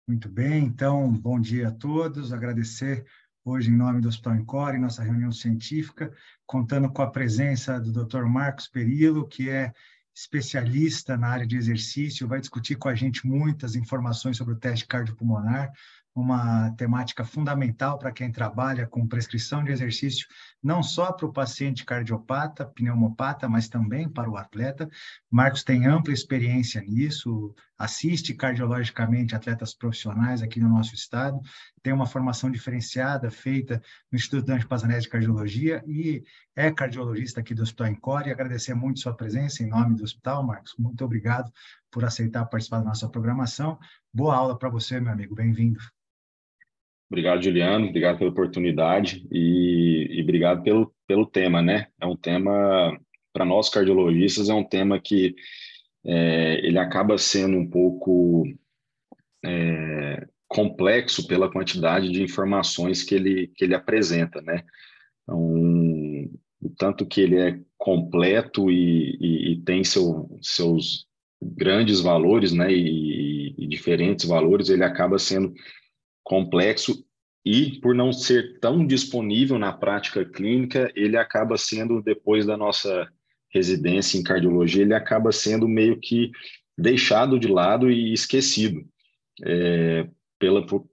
Muito bem, então, bom dia a todos. Agradecer hoje, em nome do Hospital Encore, nossa reunião científica, contando com a presença do Dr. Marcos Perillo, que é especialista na área de exercício, vai discutir com a gente muitas informações sobre o teste cardiopulmonar, uma temática fundamental para quem trabalha com prescrição de exercício, não só para o paciente cardiopata, pneumopata, mas também para o atleta. Marcos tem ampla experiência nisso, assiste cardiologicamente atletas profissionais aqui no nosso estado, tem uma formação diferenciada feita no Instituto Dante Pazanese de Cardiologia e é cardiologista aqui do Hospital Encore. E agradecer muito sua presença em nome do hospital, Marcos. Muito obrigado por aceitar participar da nossa programação. Boa aula para você, meu amigo. Bem-vindo. Obrigado, Juliano. Obrigado pela oportunidade e obrigado pelo tema, né? É um tema, para nós cardiologistas, é um tema que ele acaba sendo um pouco complexo pela quantidade de informações que ele apresenta, né? Então, o tanto que ele é completo e tem seus grandes valores, né? E diferentes valores, ele acaba sendo complexo e, por não ser tão disponível na prática clínica, ele acaba sendo, depois da nossa residência em cardiologia, ele acaba sendo meio que deixado de lado e esquecido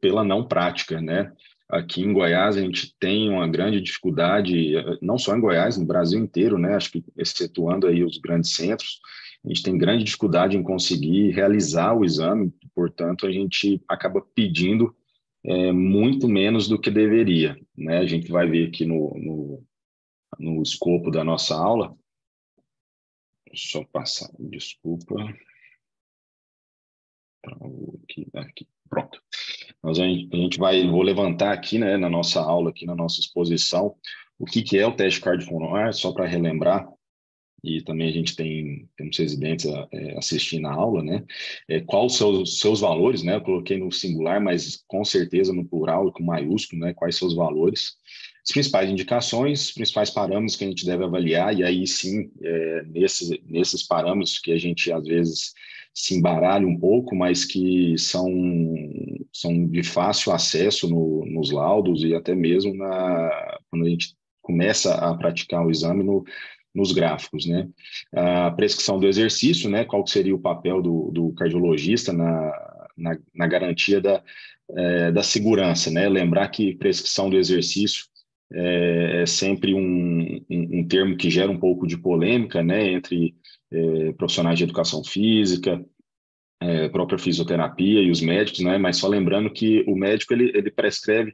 pela não prática, né? Aqui em Goiás a gente tem uma grande dificuldade, não só em Goiás, no Brasil inteiro, né? Acho que excetuando aí os grandes centros, a gente tem grande dificuldade em conseguir realizar o exame, portanto a gente acaba pedindo muito menos do que deveria, né? A gente vai ver aqui no escopo da nossa aula. Deixa eu passar, desculpa. Aqui. Pronto. Vou levantar aqui, né, na nossa aula, aqui na nossa exposição, o que é o teste cardiopulmonar, só para relembrar, e também a gente temos residentes assistindo a aula, né? Quais os seus valores, né? Eu coloquei no singular, mas com certeza no plural e com maiúsculo, né? Quais seus valores? As principais indicações, os principais parâmetros que a gente deve avaliar, e aí sim, nesses parâmetros que a gente às vezes se embaralha um pouco, mas que são de fácil acesso nos laudos e até mesmo quando a gente começa a praticar o exame nos gráficos, né? A prescrição do exercício, né? Qual seria o papel do cardiologista na garantia da segurança, né? Lembrar que prescrição do exercício é sempre um termo que gera um pouco de polêmica, né? Entre profissionais de educação física, própria fisioterapia e os médicos, né? Mas só lembrando que o médico ele prescreve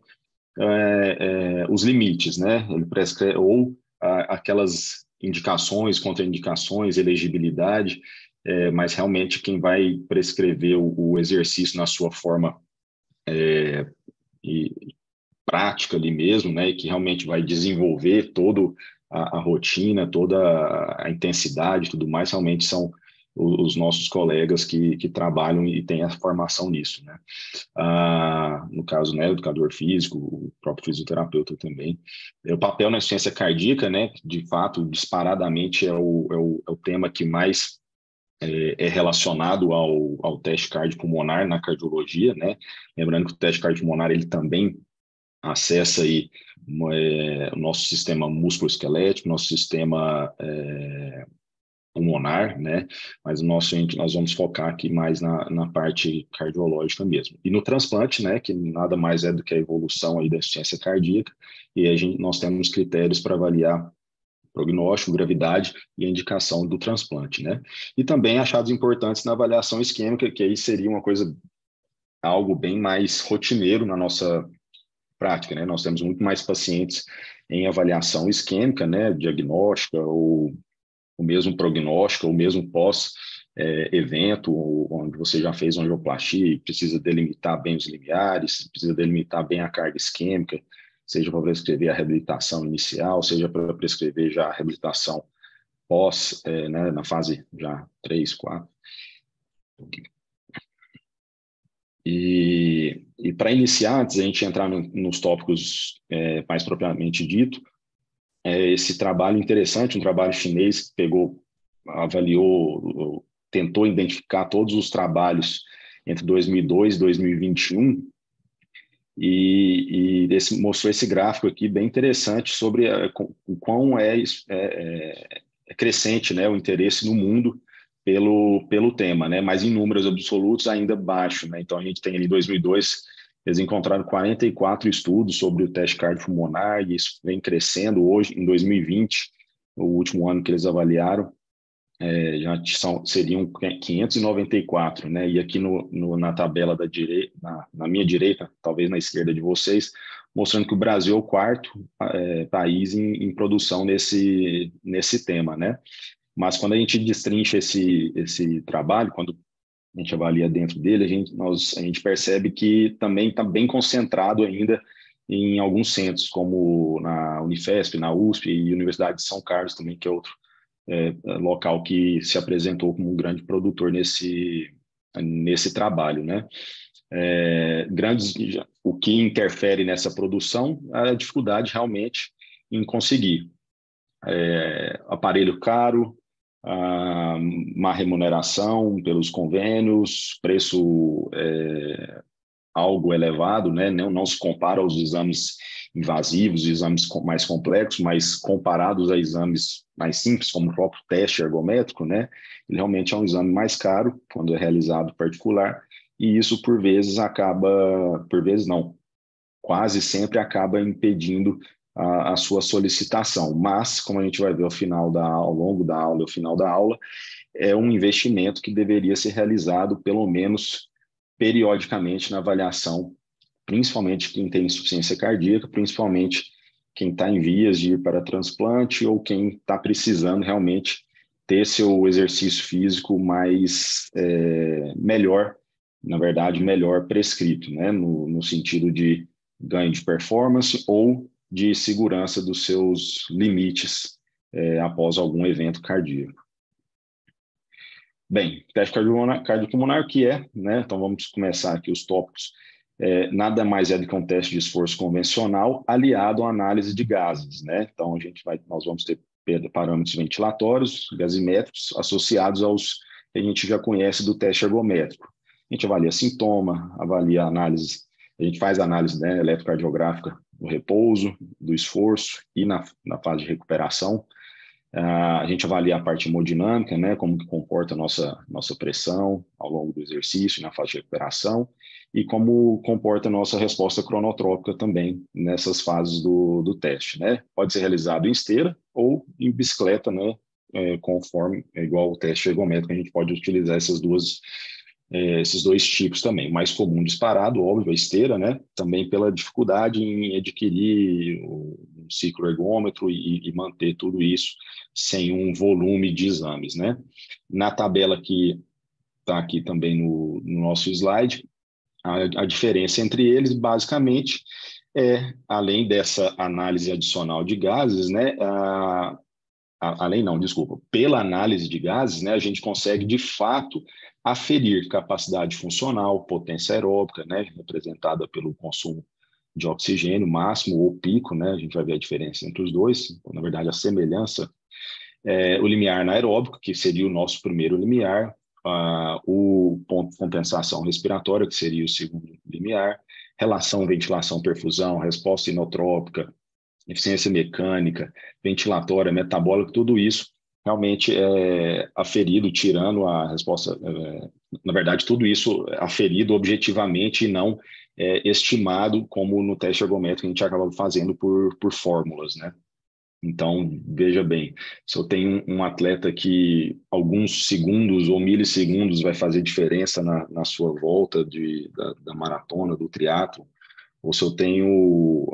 os limites, né? Ele prescreve ou aquelas indicações, contraindicações, elegibilidade, mas realmente quem vai prescrever o exercício na sua forma e prática ali mesmo, né? E que realmente vai desenvolver toda a rotina, toda a intensidade e tudo mais, realmente são os nossos colegas que trabalham e têm a formação nisso, né? No caso, né, o educador físico, o próprio fisioterapeuta também. O papel na ciência cardíaca, né, de fato, disparadamente é o tema que mais é relacionado ao teste cardiopulmonar na cardiologia, né? Lembrando que o teste cardiopulmonar ele também acessa aí o nosso sistema músculo-esquelético, nosso sistema pulmonar, né? Mas nós vamos focar aqui mais na parte cardiológica mesmo. E no transplante, né? Que nada mais é do que a evolução aí da insuficiência cardíaca, e nós temos critérios para avaliar prognóstico, gravidade e a indicação do transplante, né? E também achados importantes na avaliação isquêmica, que aí seria algo bem mais rotineiro na nossa prática, né? Nós temos muito mais pacientes em avaliação isquêmica, né? Diagnóstica ou o mesmo prognóstico, ou mesmo pós-evento, onde você já fez angioplastia e precisa delimitar bem os limiares, precisa delimitar bem a carga isquêmica, seja para prescrever a reabilitação inicial, seja para prescrever já a reabilitação pós, né, na fase já 3, 4. E para iniciar, antes da gente entrar nos tópicos mais propriamente dito, esse trabalho interessante, um trabalho chinês que avaliou, tentou identificar todos os trabalhos entre 2002 e 2021, e mostrou esse gráfico aqui bem interessante sobre o quão é crescente, né, o interesse no mundo pelo tema, né, mas em números absolutos ainda baixo, né? Então a gente tem ali em 2002, eles encontraram 44 estudos sobre o teste cardiopulmonar, e isso vem crescendo hoje, em 2020, o último ano que eles avaliaram, já seriam 594, né? E aqui na tabela da direita, na minha direita, talvez na esquerda de vocês, mostrando que o Brasil é o quarto país em produção nesse tema, né? Mas quando a gente destrincha esse trabalho, quando a gente avalia dentro dele, a gente percebe que também está bem concentrado ainda em alguns centros, como na Unifesp, na USP e Universidade de São Carlos também, que é outro local que se apresentou como um grande produtor nesse trabalho, né? O que interfere nessa produção é a dificuldade realmente em conseguir aparelho caro, má remuneração pelos convênios, preço algo elevado, né? Não se compara aos exames invasivos, exames mais complexos, mas comparados a exames mais simples, como o próprio teste ergométrico, né? Ele realmente é um exame mais caro quando é realizado particular, e isso por vezes quase sempre acaba impedindo a sua solicitação. Mas, como a gente vai ver ao longo da aula, ao final da aula, é um investimento que deveria ser realizado pelo menos periodicamente na avaliação, principalmente quem tem insuficiência cardíaca, principalmente quem está em vias de ir para transplante ou quem está precisando realmente ter seu exercício físico melhor, na verdade, melhor prescrito, né? No sentido de ganho de performance ou de segurança dos seus limites após algum evento cardíaco. Bem, teste cardiopulmonar, o que é, né? Então vamos começar aqui os tópicos. Nada mais é do que um teste de esforço convencional aliado à análise de gases, né? Então nós vamos ter parâmetros ventilatórios, gasimétricos, associados aos que a gente já conhece do teste ergométrico. A gente avalia sintoma, avalia análise, a gente faz análise, né, eletrocardiográfica no repouso, do esforço e na fase de recuperação. A gente avalia a parte hemodinâmica, né, como que comporta a nossa pressão ao longo do exercício, na fase de recuperação, e como comporta a nossa resposta cronotrópica também nessas fases do teste, né? Pode ser realizado em esteira ou em bicicleta, né, conforme, igual o teste ergométrico, a gente pode utilizar esses dois tipos também. Mais comum disparado, óbvio, a esteira, né? Também pela dificuldade em adquirir um ciclo ergômetro e manter tudo isso sem um volume de exames, né? Na tabela que está aqui também no nosso slide, a diferença entre eles, basicamente, além dessa análise adicional de gases, né? Pela análise de gases, né, a gente consegue, de fato, aferir capacidade funcional, potência aeróbica, né, representada pelo consumo de oxigênio máximo ou pico, né, a gente vai ver a diferença entre os dois, então, na verdade, a semelhança, o limiar anaeróbico, que seria o nosso primeiro limiar, o ponto de compensação respiratória, que seria o segundo limiar, relação ventilação-perfusão, resposta inotrópica, eficiência mecânica, ventilatória, metabólica, tudo isso realmente é aferido, tirando a resposta, na verdade, tudo isso é aferido objetivamente e não estimado, como no teste ergométrico a gente acaba fazendo por fórmulas, né? Então, veja bem, se eu tenho um atleta que alguns segundos ou milissegundos vai fazer diferença na sua volta da maratona, do triatlo, ou se eu tenho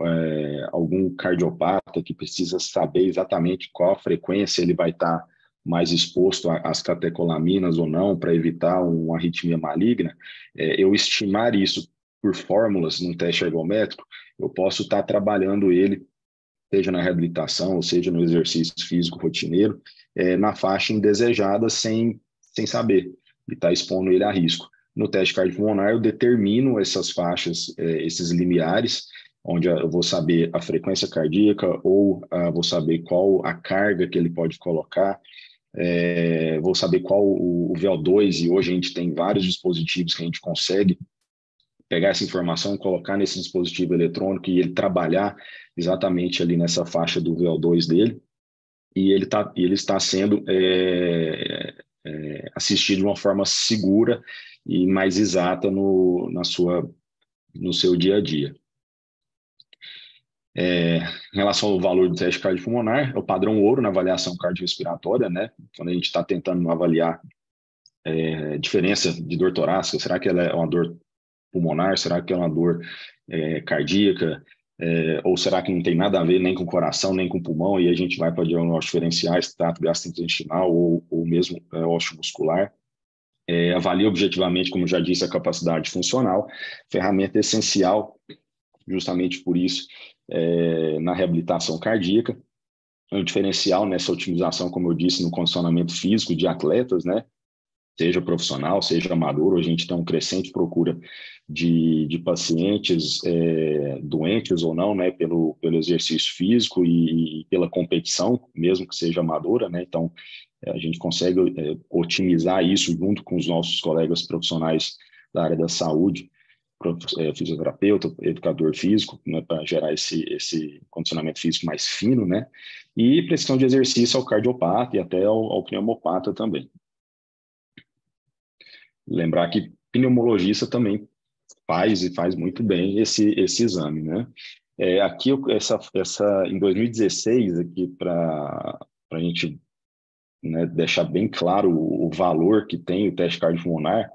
algum cardiopata que precisa saber exatamente qual a frequência ele vai estar mais exposto às catecolaminas ou não, para evitar uma arritmia maligna, eu estimar isso por fórmulas num teste ergométrico, eu posso estar trabalhando ele, seja na reabilitação, ou seja no exercício físico rotineiro, na faixa indesejada sem saber, e estar expondo ele a risco. No teste cardiopulmonar, eu determino essas faixas, esses limiares, onde eu vou saber a frequência cardíaca ou vou saber qual a carga que ele pode colocar, vou saber qual o VO2, e hoje a gente tem vários dispositivos que a gente consegue pegar essa informação, colocar nesse dispositivo eletrônico e ele trabalhar exatamente ali nessa faixa do VO2 dele, e ele está sendo assistido de uma forma segura e mais exata no seu dia a dia. Em relação ao valor do teste cardiopulmonar, é o padrão ouro na avaliação cardiorrespiratória, né? Quando a gente está tentando avaliar diferença de dor torácica, será que ela é uma dor pulmonar, será que é uma dor cardíaca, ou será que não tem nada a ver nem com o coração, nem com o pulmão, e a gente vai para diagnósticos diferenciais, trato gastrointestinal ou mesmo osteomuscular. Avalia objetivamente, como já disse, a capacidade funcional, ferramenta essencial, justamente por isso, na reabilitação cardíaca. É um diferencial nessa otimização, como eu disse, no condicionamento físico de atletas, né? Seja profissional, seja amador. Hoje a gente tem uma crescente procura de pacientes doentes ou não, né? Pelo exercício físico e pela competição, mesmo que seja amadora, né? Então, a gente consegue otimizar isso junto com os nossos colegas profissionais da área da saúde, fisioterapeuta, educador físico, né, para gerar esse condicionamento físico mais fino, né? E prescrição de exercício ao cardiopata e até ao pneumopata também. Lembrar que pneumologista também faz muito bem esse exame, né? Aqui, em 2016, aqui para a gente, né, deixar bem claro o valor que tem o teste cardiopulmonar,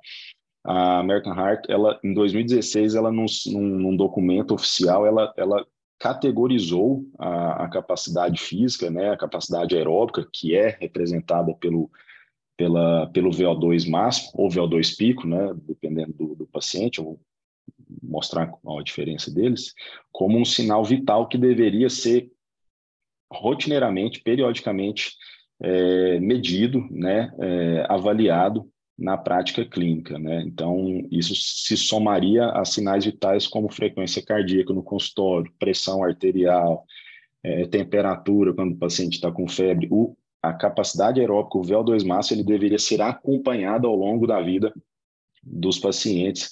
a American Heart, em 2016, num documento oficial, ela categorizou a capacidade física, né, a capacidade aeróbica, que é representada pelo VO2 máximo ou VO2 pico, né, dependendo do paciente. Eu vou mostrar a diferença deles, como um sinal vital que deveria ser rotineiramente, periodicamente medido, né, avaliado na prática clínica, né? Então, isso se somaria a sinais vitais como frequência cardíaca no consultório, pressão arterial, temperatura quando o paciente está com febre. A capacidade aeróbica, o VO2 máximo, ele deveria ser acompanhado ao longo da vida dos pacientes,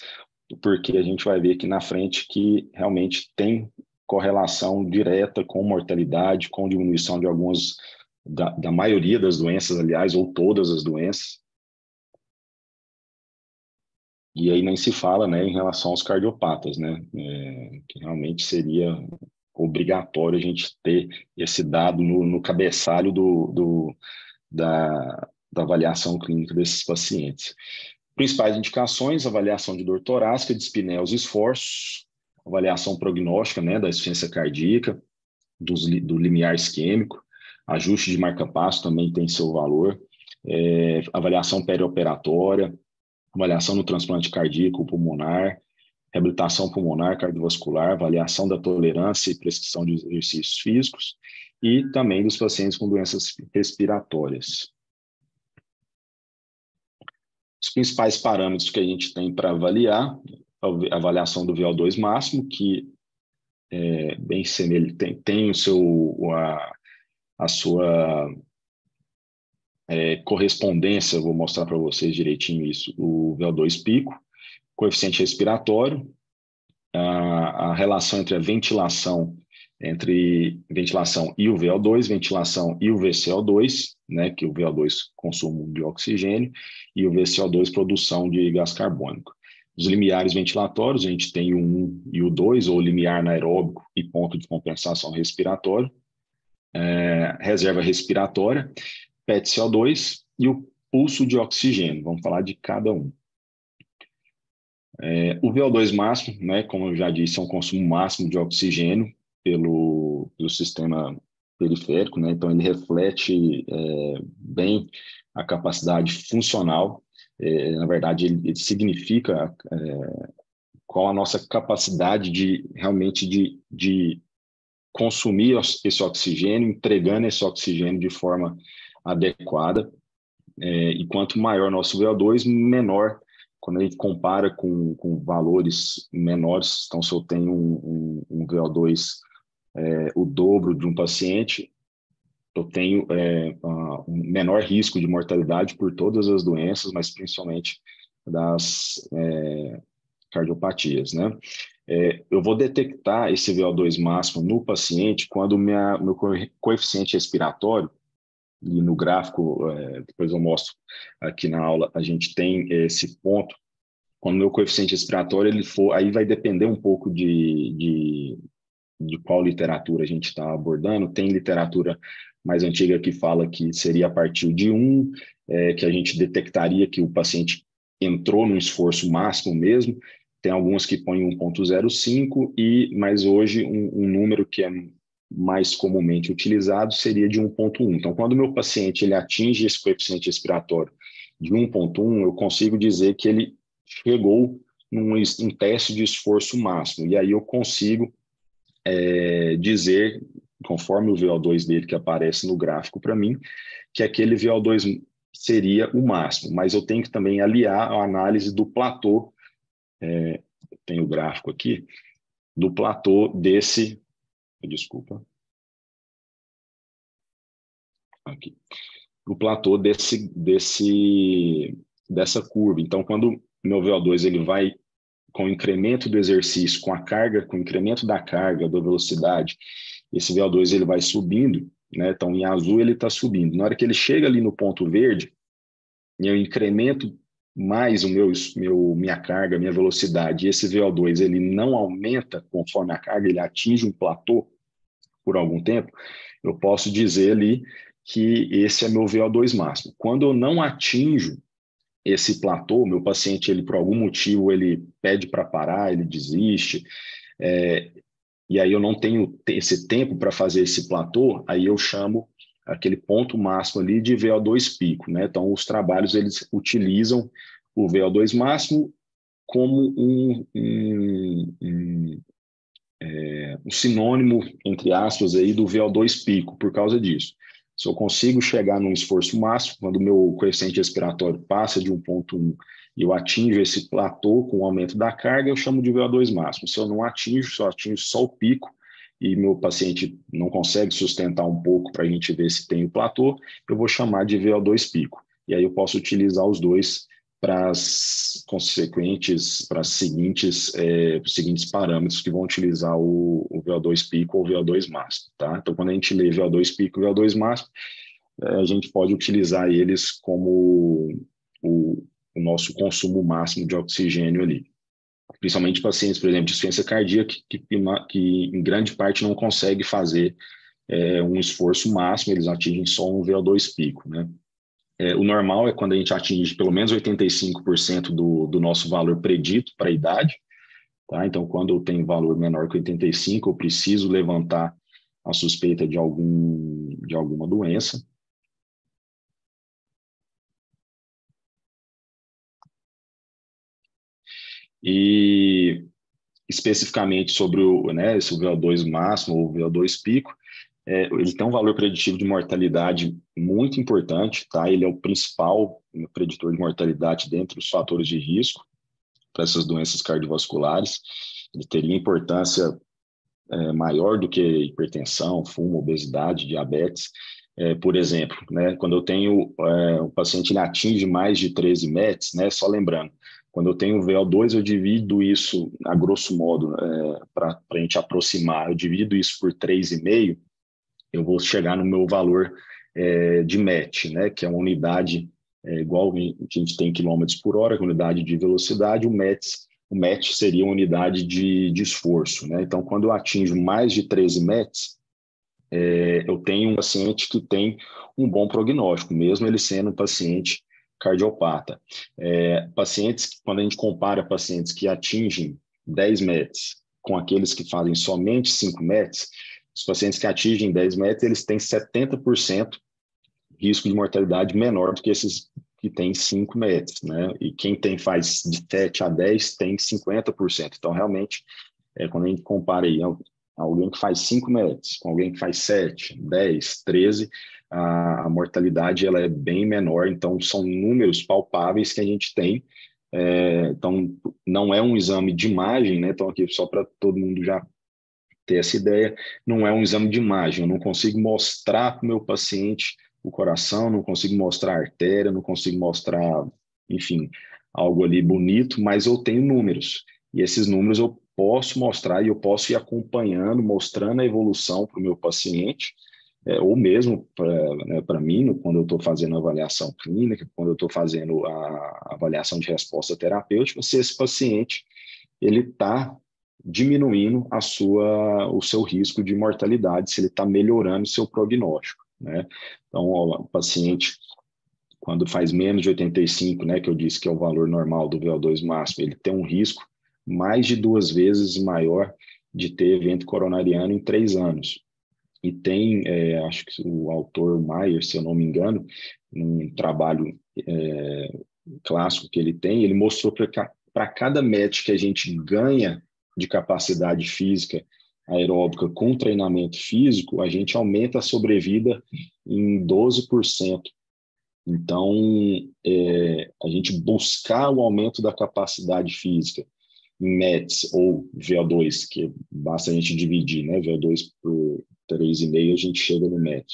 porque a gente vai ver aqui na frente que realmente tem correlação direta com mortalidade, com diminuição de algumas, da maioria das doenças, aliás, ou todas as doenças. E aí nem se fala, né, em relação aos cardiopatas, né, que realmente seria obrigatório a gente ter esse dado no cabeçalho da avaliação clínica desses pacientes. Principais indicações: avaliação de dor torácica, dispneia aos esforços, avaliação prognóstica, né, da insuficiência cardíaca, do limiar isquêmico, ajuste de marca-passo também tem seu valor, avaliação perioperatória, avaliação no transplante cardíaco pulmonar, reabilitação pulmonar cardiovascular, avaliação da tolerância e prescrição de exercícios físicos e também dos pacientes com doenças respiratórias. Os principais parâmetros que a gente tem para avaliar: a avaliação do VO2 máximo, que bem semelhante, tem a sua correspondência, vou mostrar para vocês direitinho isso, o VO2 pico, coeficiente respiratório, a relação entre a ventilação e o VO2, ventilação e o VCO2, né, que o VO2 consumo de oxigênio e o VCO2 produção de gás carbônico. Os limiares ventilatórios, a gente tem o 1 e o 2, ou limiar anaeróbico e ponto de compensação respiratório, reserva respiratória, PET-CO2 e o pulso de oxigênio. Vamos falar de cada um. O VO2 máximo, né, como eu já disse, é um consumo máximo de oxigênio pelo sistema periférico, né? Então ele reflete bem a capacidade funcional. Na verdade, ele significa qual a nossa capacidade realmente de consumir esse oxigênio, entregando esse oxigênio de forma adequada. E quanto maior nosso VO2, menor, quando a gente compara com valores menores. Então, se eu tenho um VO2 o dobro de um paciente, eu tenho um menor risco de mortalidade por todas as doenças, mas principalmente das cardiopatias, né? Eu vou detectar esse VO2 máximo no paciente quando meu coeficiente respiratório, e no gráfico, depois eu mostro aqui na aula, a gente tem esse ponto, quando meu coeficiente respiratório ele for, aí vai depender um pouco de qual literatura a gente está abordando. Tem literatura mais antiga que fala que seria a partir de 1, que a gente detectaria que o paciente entrou no esforço máximo mesmo. Tem algumas que põem 1,05, mas hoje um número que é mais comumente utilizado seria de 1,1. Então, quando o meu paciente ele atinge esse coeficiente respiratório de 1,1, eu consigo dizer que ele chegou num teste de esforço máximo. E aí eu consigo dizer, conforme o VO2 dele que aparece no gráfico para mim, que aquele VO2 seria o máximo. Mas eu tenho que também aliar a análise do platô, tem o gráfico aqui, do platô desse, desculpa, aqui, do platô dessa curva. Então, quando meu VO2 ele vai com o incremento do exercício, com a carga, com o incremento da carga, da velocidade, esse VO2 ele vai subindo, né? Então, em azul ele está subindo. Na hora que ele chega ali no ponto verde, eu incremento mais minha carga, minha velocidade, e esse VO2 ele não aumenta conforme a carga, ele atinge um platô por algum tempo, eu posso dizer ali que esse é meu VO2 máximo. Quando eu não atinjo esse platô, meu paciente, ele por algum motivo, ele pede para parar, ele desiste, e aí eu não tenho esse tempo para fazer esse platô, aí eu chamo aquele ponto máximo ali de VO2 pico, né? Então, os trabalhos, eles utilizam o VO2 máximo como um sinônimo, entre aspas, aí, do VO2 pico, por causa disso. Se eu consigo chegar num esforço máximo, quando o meu coeficiente respiratório passa de 1,1 e eu atinjo esse platô com o aumento da carga, eu chamo de VO2 máximo. Se eu não atinjo, se eu atinjo só o pico e meu paciente não consegue sustentar um pouco para a gente ver se tem o platô, eu vou chamar de VO2 pico. E aí eu posso utilizar os dois para os seguintes parâmetros que vão utilizar o VO2 pico ou o VO2 máximo, tá? Então, quando a gente lê VO2 pico e VO2 máximo, a gente pode utilizar eles como o nosso consumo máximo de oxigênio ali. Principalmente pacientes, por exemplo, de insuficiência cardíaca, que em grande parte não consegue fazer um esforço máximo, eles atingem só um VO2 pico, né? O normal é quando a gente atinge pelo menos 85% do nosso valor predito para a idade, tá? Então, quando eu tenho valor menor que 85, eu preciso levantar a suspeita de alguma doença. E especificamente sobre esse VO2 máximo ou VO2 pico, ele tem um valor preditivo de mortalidade muito importante, tá? Ele é o principal preditor de mortalidade dentre os fatores de risco para essas doenças cardiovasculares. Ele teria importância maior do que hipertensão, fumo, obesidade, diabetes. Por exemplo, né, quando eu tenho o paciente ele atinge mais de 13 METs, né, só lembrando, quando eu tenho VO2, eu divido isso, a grosso modo, para a gente aproximar, eu divido isso por 3,5, eu vou chegar no meu valor de MET, né, que é uma unidade igual que a gente tem em quilômetros por hora, unidade de velocidade, o MET seria uma unidade de esforço, né? Então, quando eu atinjo mais de 13 METs, eu tenho um paciente que tem um bom prognóstico, mesmo ele sendo um paciente cardiopata. Quando a gente compara pacientes que atingem 10 METs com aqueles que fazem somente 5 METs, os pacientes que atingem 10 METs, eles têm 70% risco de mortalidade menor do que esses que têm 5 METs, né? E quem faz de 7 a 10 tem 50%. Então, realmente, quando a gente compara aí alguém que faz 5 METs com alguém que faz 7, 10, 13, a mortalidade ela é bem menor. Então, são números palpáveis que a gente tem. Então, não é um exame de imagem, né? Então, aqui só para todo mundo já ter essa ideia, não é um exame de imagem, eu não consigo mostrar para o meu paciente o coração, não consigo mostrar a artéria, não consigo mostrar, enfim, algo ali bonito, mas eu tenho números. E esses números eu posso mostrar e eu posso ir acompanhando, mostrando a evolução para o meu paciente, ou mesmo para mim, quando eu estou fazendo a avaliação clínica, quando eu estou fazendo a avaliação de resposta terapêutica, se esse paciente ele está diminuindo o seu risco de mortalidade, se ele está melhorando o seu prognóstico, né? Então, o paciente, quando faz menos de 85, né, que eu disse que é o valor normal do VO2 máximo, ele tem um risco mais de 2 vezes maior de ter evento coronariano em 3 anos. E tem, acho que o autor Maier, se eu não me engano, um trabalho clássico que ele tem, ele mostrou que para cada metro que a gente ganha de capacidade física aeróbica com treinamento físico, a gente aumenta a sobrevida em 12%. Então, a gente buscar o aumento da capacidade física em METs ou VO2, que basta a gente dividir, né? VO2 por 3,5, a gente chega no MET.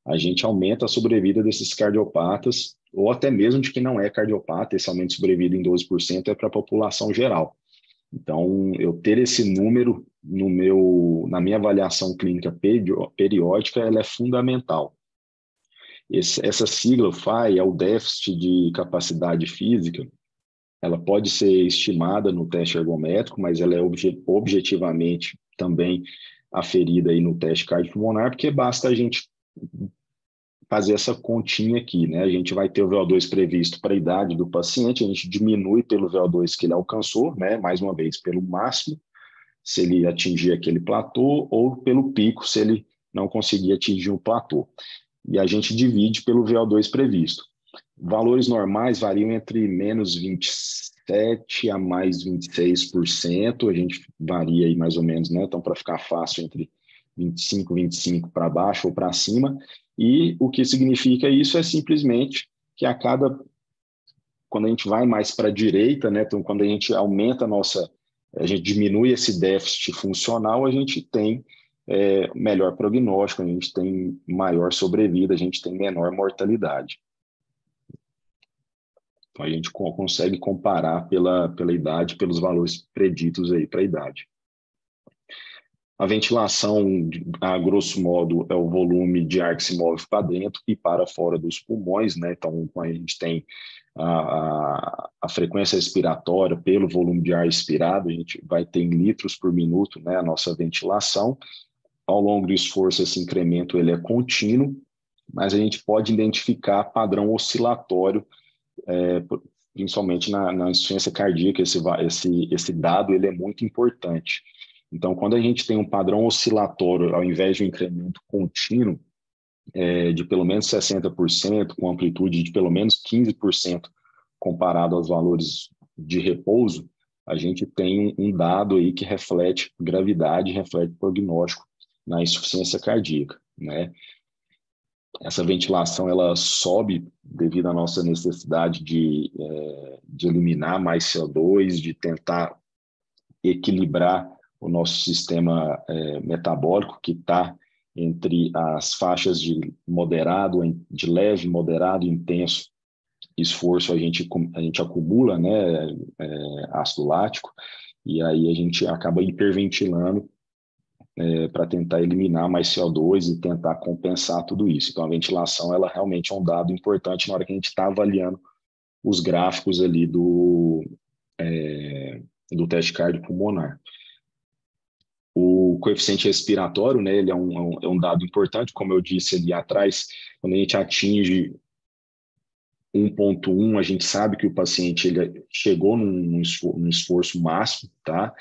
A gente aumenta a sobrevida desses cardiopatas, ou até mesmo de quem não é cardiopata, esse aumento de sobrevida em 12% é para a população geral. Então, eu ter esse número na minha avaliação clínica periódica, ela é fundamental. Essa sigla, FAI, é o déficit de capacidade física. Ela pode ser estimada no teste ergométrico, mas ela é objetivamente também aferida aí no teste cardiopulmonar, porque basta a gente fazer essa continha aqui, né? A gente vai ter o VO2 previsto para a idade do paciente, a gente diminui pelo VO2 que ele alcançou, né? Mais uma vez, pelo máximo, se ele atingir aquele platô, ou pelo pico, se ele não conseguir atingir um platô. E a gente divide pelo VO2 previsto. Valores normais variam entre menos 27% a mais 26%, a gente varia aí mais ou menos, né? Então, para ficar fácil, entre 25 para baixo ou para cima. E o que significa isso é simplesmente que quando a gente vai mais para a direita, né? Então, quando a gente aumenta a gente diminui esse déficit funcional, a gente tem melhor prognóstico, a gente tem maior sobrevida, a gente tem menor mortalidade. Então, a gente consegue comparar pela idade, pelos valores preditos aí para a idade. A ventilação, a grosso modo, é o volume de ar que se move para dentro e para fora dos pulmões, né? Então, a gente tem a frequência respiratória pelo volume de ar expirado, a gente vai ter em litros por minuto, né? A nossa ventilação. Ao longo do esforço, esse incremento ele é contínuo, mas a gente pode identificar padrão oscilatório, principalmente na insuficiência cardíaca. Esse dado ele é muito importante. Então, quando a gente tem um padrão oscilatório, ao invés de um incremento contínuo de pelo menos 60%, com amplitude de pelo menos 15% comparado aos valores de repouso, a gente tem um dado aí que reflete gravidade, reflete prognóstico na insuficiência cardíaca, né? Essa ventilação ela sobe devido à nossa necessidade de eliminar mais CO2, de tentar equilibrar o nosso sistema metabólico, que está entre as faixas de leve, moderado e intenso esforço. A gente acumula, né, ácido lático, e aí a gente acaba hiperventilando para tentar eliminar mais CO2 e tentar compensar tudo isso. Então, a ventilação ela realmente é um dado importante na hora que a gente está avaliando os gráficos ali do teste cardiopulmonar. O coeficiente respiratório, né, ele é um dado importante, como eu disse ali atrás, quando a gente atinge 1,1, a gente sabe que o paciente ele chegou num esforço máximo, tá?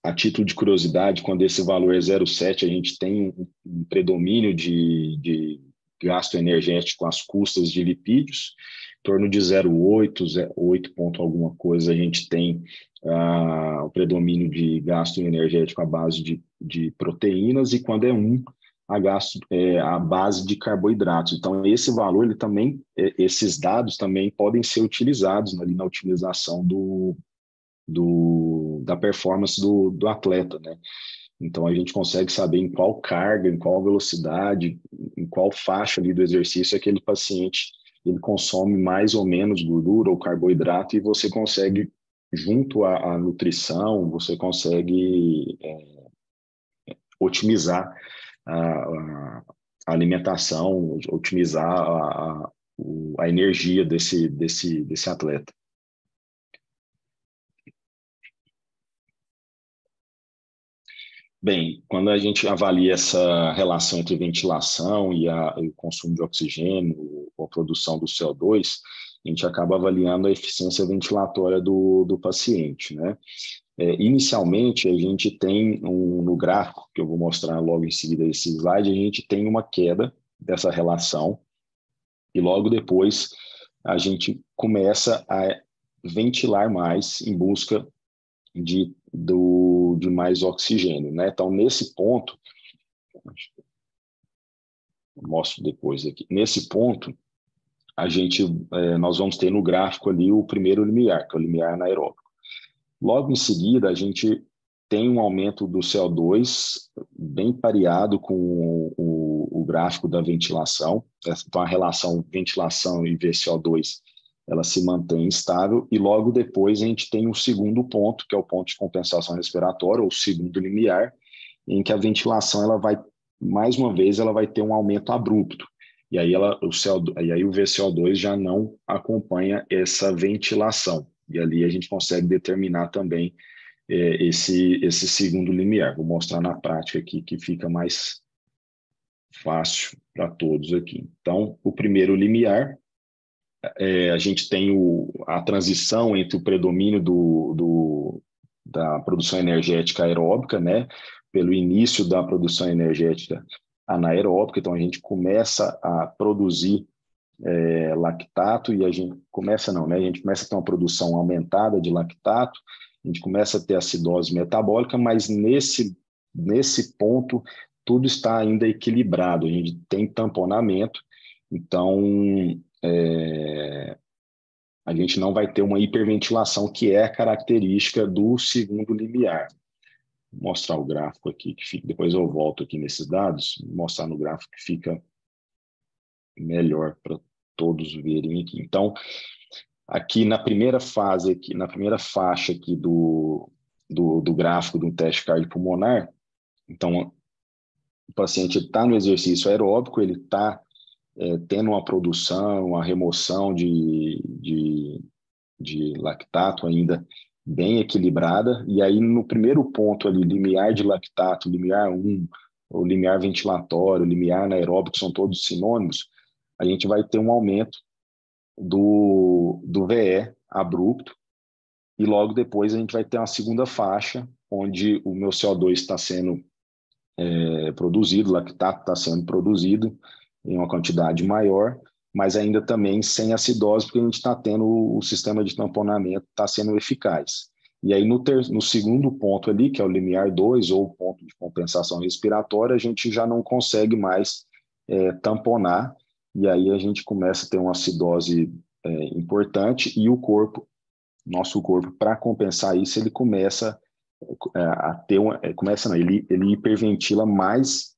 A título de curiosidade, quando esse valor é 0,7, a gente tem um predomínio de gasto energético às custas de lipídios. Em torno de 0,8, 8 ponto alguma coisa, a gente tem o predomínio de gasto energético à base de proteínas, e quando é 1, a base de carboidratos. Então, esse valor, esses dados também podem ser utilizados ali na otimização da performance do atleta, né? Então, a gente consegue saber em qual carga, em qual velocidade, em qual faixa ali do exercício aquele paciente ele consome mais ou menos gordura ou carboidrato, e você consegue, junto à nutrição, você consegue otimizar a alimentação, otimizar a energia desse atleta. Bem, quando a gente avalia essa relação entre ventilação e o consumo de oxigênio, ou a produção do CO2, a gente acaba avaliando a eficiência ventilatória do paciente, né? Inicialmente, a gente tem, no gráfico, que eu vou mostrar logo em seguida desse slide, a gente tem uma queda dessa relação, e logo depois a gente começa a ventilar mais em busca de mais oxigênio, né? Então, nesse ponto, mostro depois aqui, nesse ponto, nós vamos ter no gráfico ali o primeiro limiar, que é o limiar anaeróbico. Logo em seguida, a gente tem um aumento do CO2 bem pareado com o gráfico da ventilação. Então, a relação ventilação e VCO2 ela se mantém estável, e logo depois a gente tem um segundo ponto, que é o ponto de compensação respiratória, ou segundo limiar, em que a ventilação ela vai, mais uma vez, ela vai ter um aumento abrupto. E aí, o VCO2 já não acompanha essa ventilação. E ali a gente consegue determinar também esse segundo limiar. Vou mostrar na prática aqui, que fica mais fácil para todos aqui. Então, o primeiro limiar, a gente tem a transição entre o predomínio da produção energética aeróbica, né, pelo início da produção energética anaeróbica. Então, a gente começa a produzir lactato, e a gente começa a ter uma produção aumentada de lactato, a gente começa a ter acidose metabólica, mas nesse ponto tudo está ainda equilibrado, a gente tem tamponamento, então a gente não vai ter uma hiperventilação, que é a característica do segundo limiar. Vou mostrar o gráfico aqui, depois eu volto aqui nesses dados, mostrar no gráfico que fica melhor para todos verem aqui. Então, aqui na primeira fase, na primeira faixa aqui do gráfico do teste cardiopulmonar, então, o paciente está no exercício aeróbico, ele está tendo uma produção, uma remoção de lactato ainda bem equilibrada, e aí no primeiro ponto ali, limiar de lactato, limiar 1, o limiar ventilatório, o limiar anaeróbico, são todos sinônimos, a gente vai ter um aumento do VE abrupto, e logo depois a gente vai ter uma segunda faixa, onde o meu CO2 está sendo produzido, o lactato está sendo produzido em uma quantidade maior, mas ainda também sem acidose, porque a gente está tendo o sistema de tamponamento está sendo eficaz. E aí no segundo ponto ali, que é o limiar 2, ou o ponto de compensação respiratória, a gente já não consegue mais tamponar, e aí a gente começa a ter uma acidose importante, e nosso corpo, para compensar isso, ele começa a ter ele hiperventila mais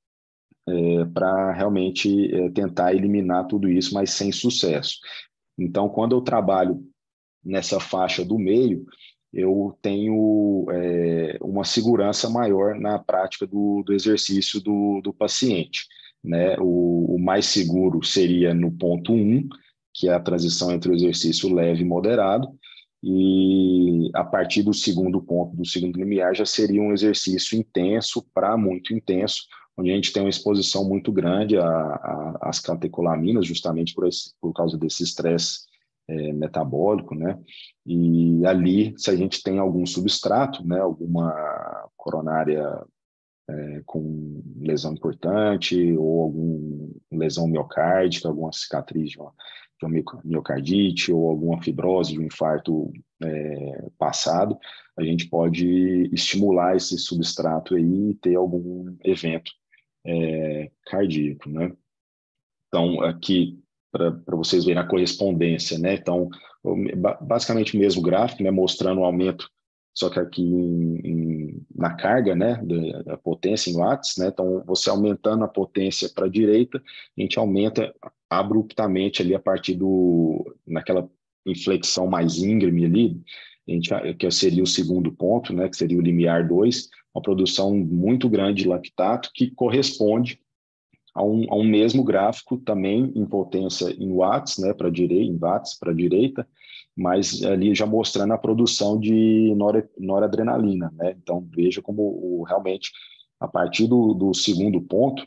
para realmente tentar eliminar tudo isso, mas sem sucesso. Então, quando eu trabalho nessa faixa do meio, eu tenho uma segurança maior na prática do exercício do paciente, né? O mais seguro seria no ponto 1, que é a transição entre o exercício leve e moderado, e a partir do segundo ponto, do segundo limiar, já seria um exercício intenso para muito intenso, onde a gente tem uma exposição muito grande às catecolaminas, justamente por causa desse estresse metabólico, né? E ali, se a gente tem algum substrato, né, alguma coronária com lesão importante, ou alguma lesão miocárdica, alguma cicatriz de uma miocardite, ou alguma fibrose de um infarto passado, a gente pode estimular esse substrato aí e ter algum evento cardíaco, né? Então, aqui, para vocês verem a correspondência, né? Então, basicamente o mesmo gráfico, né, mostrando o aumento só que aqui na carga, né, da potência em watts, né, então você aumentando a potência para a direita, a gente aumenta abruptamente ali a partir naquela inflexão mais íngreme ali, que seria o segundo ponto, né, que seria o limiar 2, uma produção muito grande de lactato que corresponde a um mesmo gráfico também em potência em watts, né, em watts para a direita, mas ali já mostrando a produção de noradrenalina, né? Então veja como realmente a partir do segundo ponto,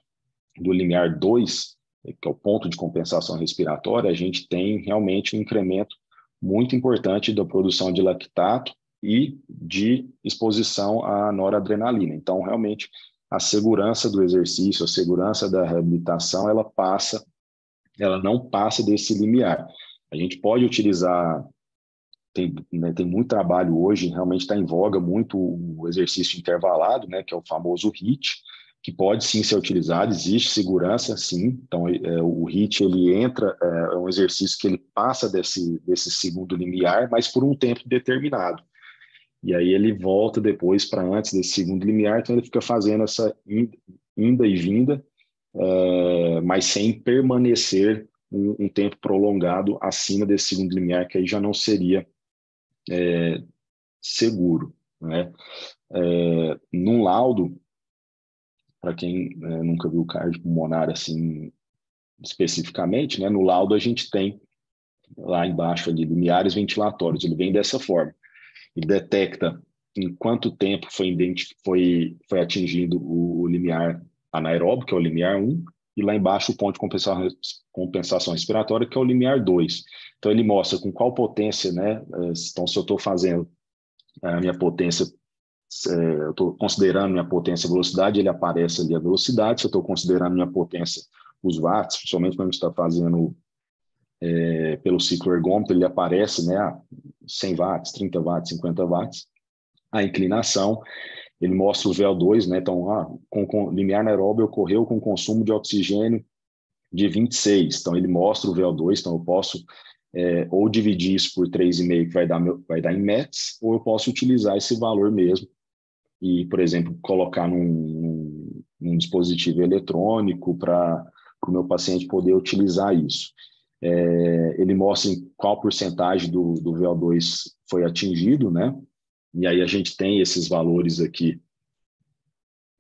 do limiar 2, que é o ponto de compensação respiratória, a gente tem realmente um incremento muito importante da produção de lactato e de exposição à noradrenalina. Então, realmente, a segurança do exercício, a segurança da reabilitação, ela não passa desse limiar. A gente pode utilizar, tem muito trabalho hoje, realmente está em voga muito o exercício intervalado, né, que é o famoso HIIT, que pode sim ser utilizado, existe segurança, sim. Então, o HIIT, ele entra, é um exercício que ele passa desse segundo limiar, mas por um tempo determinado. E aí ele volta depois para antes desse segundo limiar, então ele fica fazendo essa inda e vinda, mas sem permanecer um tempo prolongado acima desse segundo limiar, que aí já não seria seguro, né? Num laudo, para quem nunca viu cardiopulmonar assim especificamente, né, no laudo a gente tem lá embaixo ali limiares ventilatórios, ele vem dessa forma, e detecta em quanto tempo foi atingido o limiar anaeróbio, que é o limiar 1, e lá embaixo o ponto de compensação respiratória, que é o limiar 2. Então ele mostra com qual potência, né? Então se eu estou fazendo a minha potência, eu estou considerando minha potência e velocidade, ele aparece ali a velocidade. Se eu estou considerando minha potência, os watts, principalmente quando a gente está fazendo pelo ciclo ergômetro, ele aparece, né, 100 watts, 30 watts, 50 watts. A inclinação, ele mostra o VO2, né, então, com limiar anaeróbio ocorreu com consumo de oxigênio de 26, então ele mostra o VO2, então eu posso ou dividir isso por 3,5, que vai dar em METs, ou eu posso utilizar esse valor mesmo e, por exemplo, colocar num dispositivo eletrônico para o meu paciente poder utilizar isso. Ele mostra em qual porcentagem do VO2 foi atingido, né? E aí a gente tem esses valores aqui,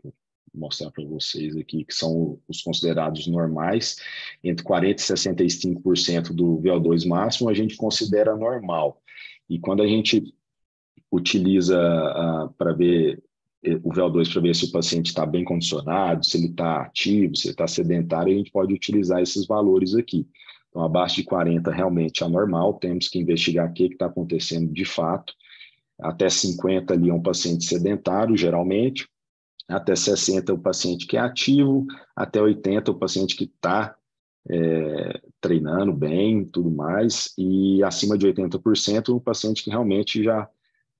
vou mostrar para vocês aqui, que são os considerados normais, entre 40% e 65% do VO2 máximo a gente considera normal. E quando a gente utiliza para ver o VO2, para ver se o paciente está bem condicionado, se ele está ativo, se ele está sedentário, a gente pode utilizar esses valores aqui. Então, abaixo de 40 realmente é anormal, temos que investigar o que está acontecendo de fato. Até 50 ali é um paciente sedentário, geralmente. Até 60 é o paciente que é ativo. Até 80 é o paciente que está treinando bem, tudo mais. E acima de 80% é o paciente que realmente já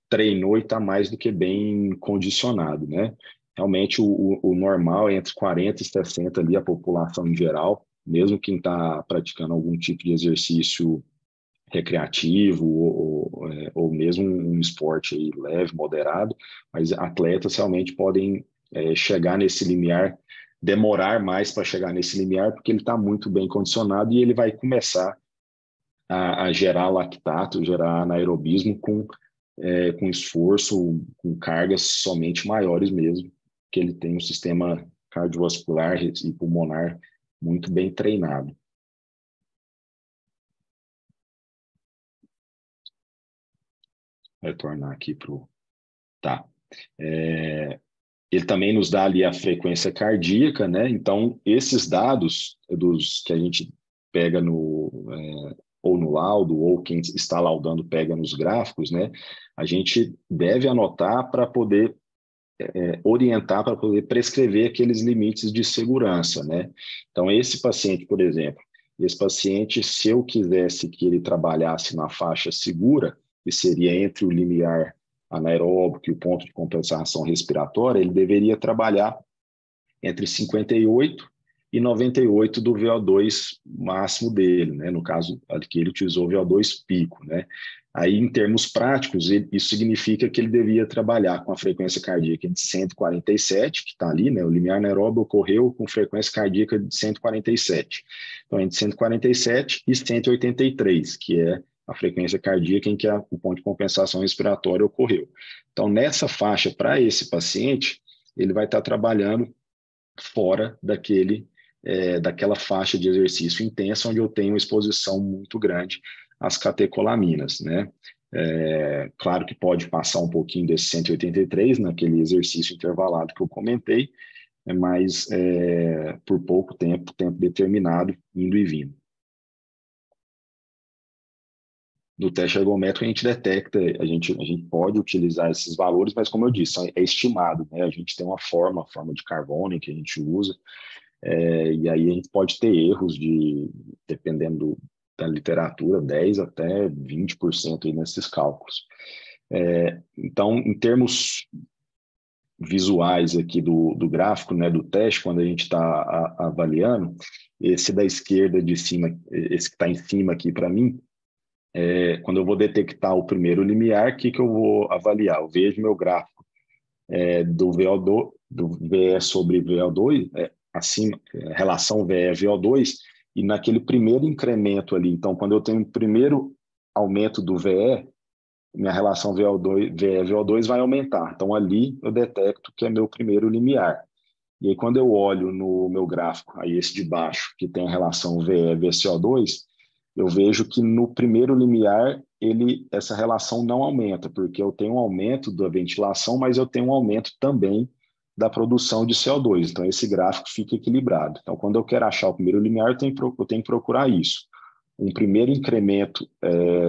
treinou e está mais do que bem condicionado, né? Realmente o normal é entre 40 e 60 ali, a população em geral, mesmo quem está praticando algum tipo de exercício recreativo ou mesmo um esporte aí leve, moderado, mas atletas realmente podem chegar nesse limiar, demorar mais para chegar nesse limiar, porque ele está muito bem condicionado e ele vai começar a gerar lactato, gerar anaerobismo com esforço, com cargas somente maiores mesmo, que ele tem um sistema cardiovascular e pulmonar muito bem treinado. Retornar aqui para o... Tá. Ele também nos dá ali a frequência cardíaca, né? Então, esses dados que a gente pega ou no laudo, ou quem está laudando pega nos gráficos, né? A gente deve anotar para poder orientar, para poder prescrever aqueles limites de segurança, né? Então, esse paciente, por exemplo, se eu quisesse que ele trabalhasse na faixa segura, que seria entre o limiar anaeróbico e o ponto de compensação respiratória, ele deveria trabalhar entre 58 e 98 do VO2 máximo dele, né? No caso, aqui ele utilizou o VO2 pico, né? Aí, em termos práticos, isso significa que ele devia trabalhar com a frequência cardíaca de 147, que está ali, né? O limiar anaeróbio ocorreu com frequência cardíaca de 147. Então, entre 147 e 183, que é a frequência cardíaca em que o ponto de compensação respiratória ocorreu. Então, nessa faixa, para esse paciente, ele vai estar trabalhando fora daquela faixa de exercício intenso, onde eu tenho uma exposição muito grande às catecolaminas, né? Claro que pode passar um pouquinho desse 183 naquele exercício intervalado que eu comentei, mas por pouco tempo determinado, indo e vindo. No teste ergométrico, a gente detecta, a gente pode utilizar esses valores, mas como eu disse, é estimado, né? A gente tem uma forma de Carbone que a gente usa, e aí a gente pode ter erros dependendo da literatura, 10% até 20% aí nesses cálculos. Então, em termos visuais aqui do gráfico, né, do teste, quando a gente está avaliando, esse da esquerda de cima, esse que está em cima aqui para mim, quando eu vou detectar o primeiro limiar, o que eu vou avaliar? Eu vejo meu gráfico do VO2, do VE sobre VO2, acima, relação VE-VO2, e naquele primeiro incremento ali. Então, quando eu tenho o primeiro aumento do VE, minha relação VE-VO2 vai aumentar. Então, ali eu detecto que é meu primeiro limiar. E aí, quando eu olho no meu gráfico, aí esse de baixo, que tem a relação VE-VCO2, eu vejo que no primeiro limiar, essa relação não aumenta, porque eu tenho um aumento da ventilação, mas eu tenho um aumento também da produção de CO2. Então, esse gráfico fica equilibrado. Então, quando eu quero achar o primeiro limiar, eu tenho que procurar isso. Um primeiro incremento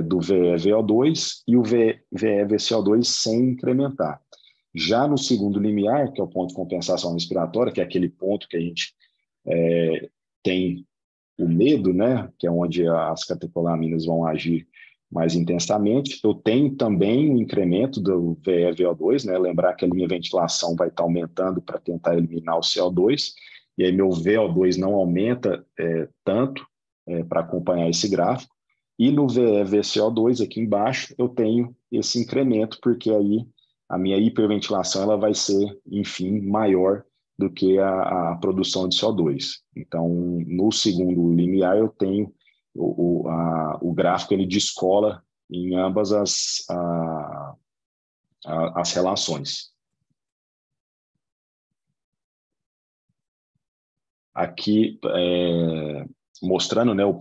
do VE-VO2 e o VE-VCO2 sem incrementar. Já no segundo limiar, que é o ponto de compensação respiratória, que é aquele ponto que a gente tem o medo, né, que é onde as catecolaminas vão agir mais intensamente, eu tenho também um incremento do VE-VO2, né, lembrar que a minha ventilação vai estar aumentando para tentar eliminar o CO2, e aí meu VO2 não aumenta tanto para acompanhar esse gráfico, e no VE-VCO2 aqui embaixo eu tenho esse incremento, porque aí a minha hiperventilação ela vai ser, enfim, maior do que a produção de CO2. Então, no segundo limiar, eu tenho o gráfico, ele descola em ambas as relações. Aqui, mostrando, né, o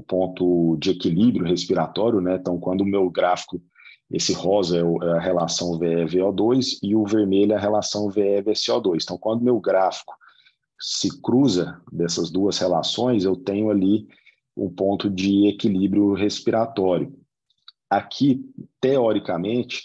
ponto de equilíbrio respiratório, né? Então, quando o meu gráfico, esse rosa é a relação VE-VO2 e o vermelho é a relação VE-VCO2. Então, quando meu gráfico se cruza dessas duas relações, eu tenho ali um ponto de equilíbrio respiratório. Aqui, teoricamente,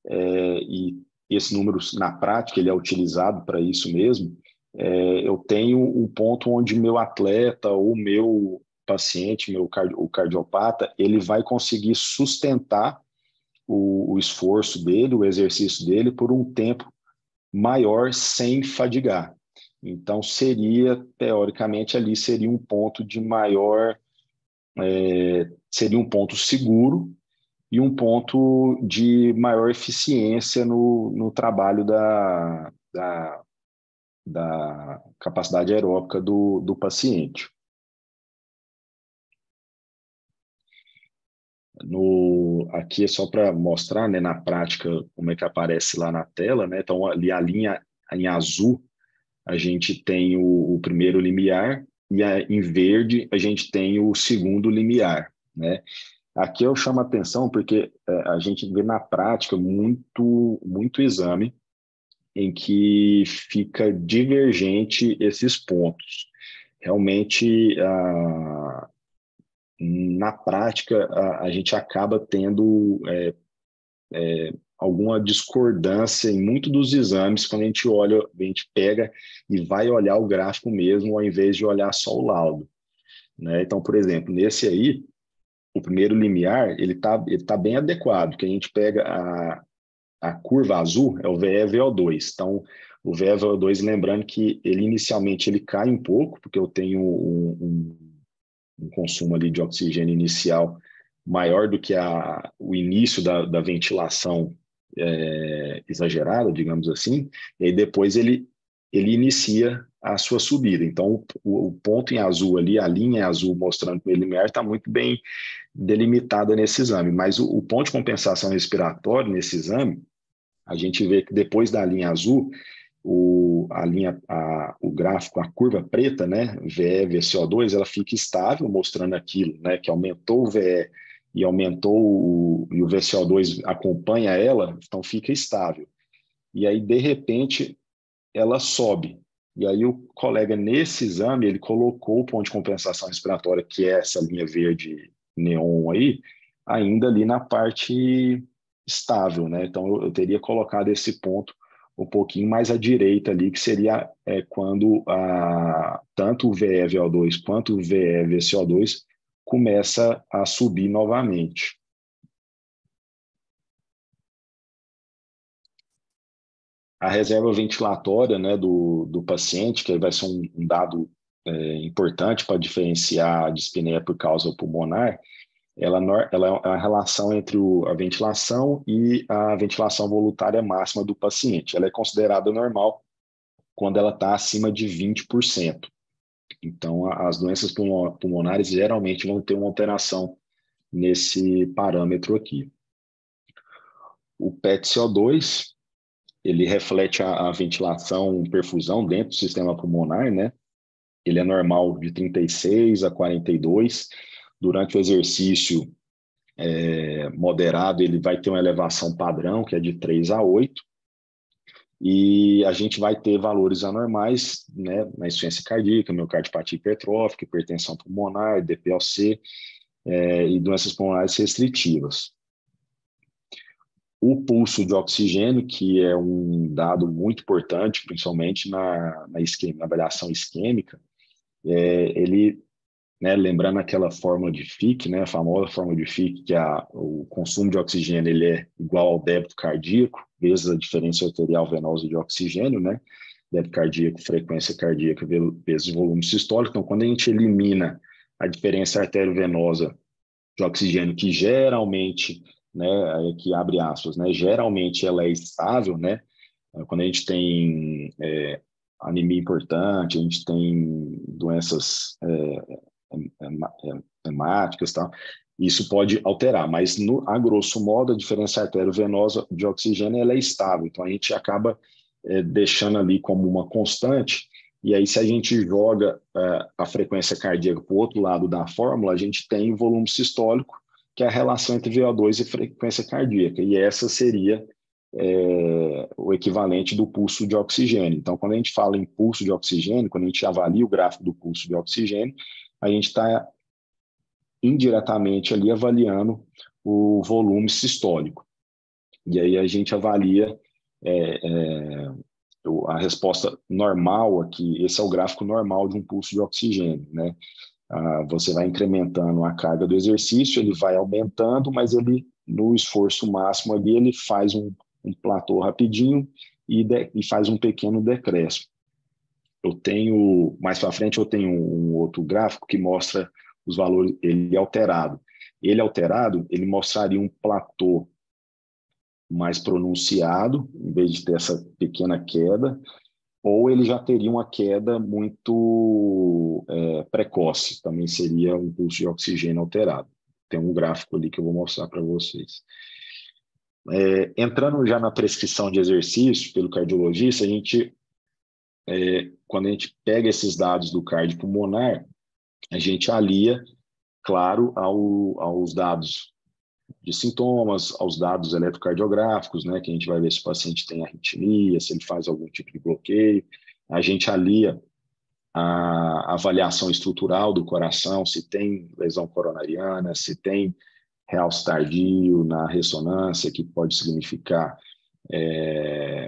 e esse número na prática ele é utilizado para isso mesmo, eu tenho um ponto onde meu atleta ou meu paciente, o cardiopata, ele vai conseguir sustentar o esforço dele, o exercício dele, por um tempo maior sem fadigar. Então, teoricamente, ali seria um ponto de maior, seria um ponto seguro e um ponto de maior eficiência no trabalho da capacidade aeróbica do paciente. Aqui é só para mostrar, né, na prática como é que aparece lá na tela, né? Então, ali a linha em azul, a gente tem o primeiro limiar e em verde a gente tem o segundo limiar, né? Aqui eu chamo a atenção porque a gente vê na prática muito exame em que fica divergente esses pontos. Realmente, na prática, a gente acaba tendo alguma discordância em muitos dos exames quando a gente pega e vai olhar o gráfico mesmo, ao invés de olhar só o laudo, né? Então, por exemplo, nesse aí, o primeiro limiar, ele tá bem adequado, que a gente pega a curva azul, é o VE-VO2. Então, O VEVO2, lembrando que ele inicialmente ele cai um pouco, porque eu tenho um consumo ali de oxigênio inicial maior do que o início da ventilação exagerada, digamos assim, e aí depois ele inicia a sua subida. Então, o ponto em azul ali, a linha azul mostrando que o limiar está muito bem delimitada nesse exame, mas o ponto de compensação respiratória nesse exame, a gente vê que depois da linha azul, o gráfico, a curva preta, né, VE, VCO2, ela fica estável, mostrando aquilo, né, que aumentou o VE e e o VCO2 acompanha ela, então fica estável. E aí, de repente, ela sobe. E aí o colega, nesse exame, ele colocou o ponto de compensação respiratória, que é essa linha verde neon aí, ainda ali na parte estável, né? Então, eu teria colocado esse ponto um pouquinho mais à direita ali, que seria quando tanto o VE-VO2 quanto o VE-VCO2 começa a subir novamente. A reserva ventilatória, né, do paciente, que aí vai ser um dado importante para diferenciar a dispneia por causa pulmonar, ela é a relação entre a ventilação e a ventilação voluntária máxima do paciente. Ela é considerada normal quando ela está acima de 20%. Então, as doenças pulmonares geralmente vão ter uma alteração nesse parâmetro aqui. O PET-CO2, ele reflete a ventilação, perfusão dentro do sistema pulmonar, né? Ele é normal de 36 a 42. Durante o exercício moderado, ele vai ter uma elevação padrão, que é de 3 a 8. E a gente vai ter valores anormais, né, na insuficiência cardíaca, miocardiopatia hipertrófica, hipertensão pulmonar, DPLC e doenças pulmonares restritivas. O pulso de oxigênio, que é um dado muito importante, principalmente na avaliação isquêmica, ele, né, lembrando aquela fórmula de Fick, né, a famosa fórmula de Fick, que o consumo de oxigênio ele é igual ao débito cardíaco, vezes a diferença arterial venosa de oxigênio, né, débito cardíaco, frequência cardíaca, vezes o volume sistólico. Então, quando a gente elimina a diferença arteriovenosa de oxigênio, que geralmente, né, aqui abre aspas, né, geralmente ela é estável, né, quando a gente tem anemia importante, a gente tem doenças hemáticas e tal, isso pode alterar, mas a grosso modo a diferença arteriovenosa de oxigênio ela é estável, então a gente acaba deixando ali como uma constante, e aí se a gente joga a frequência cardíaca para o outro lado da fórmula, a gente tem volume sistólico, que é a relação entre VO2 e frequência cardíaca, e essa seria o equivalente do pulso de oxigênio. Então, quando a gente fala em pulso de oxigênio, quando a gente avalia o gráfico do pulso de oxigênio, a gente está indiretamente ali avaliando o volume sistólico. E aí a gente avalia a resposta normal aqui, esse é o gráfico normal de um pulso de oxigênio, né? Você vai incrementando a carga do exercício, ele vai aumentando, mas ele, no esforço máximo ali, ele faz um platô rapidinho e faz um pequeno decréscimo. Mais para frente, eu tenho um outro gráfico que mostra os valores, ele alterado. Ele alterado, ele mostraria um platô mais pronunciado, em vez de ter essa pequena queda, ou ele já teria uma queda muito precoce, também seria um pulso de oxigênio alterado. Tem um gráfico ali que eu vou mostrar para vocês. Entrando já na prescrição de exercício pelo cardiologista, quando a gente pega esses dados do cardiopulmonar, a gente alia, claro, aos dados de sintomas, aos dados eletrocardiográficos, né, que a gente vai ver se o paciente tem arritmia, se ele faz algum tipo de bloqueio. A gente alia a avaliação estrutural do coração, se tem lesão coronariana, se tem realce tardio na ressonância, que pode significar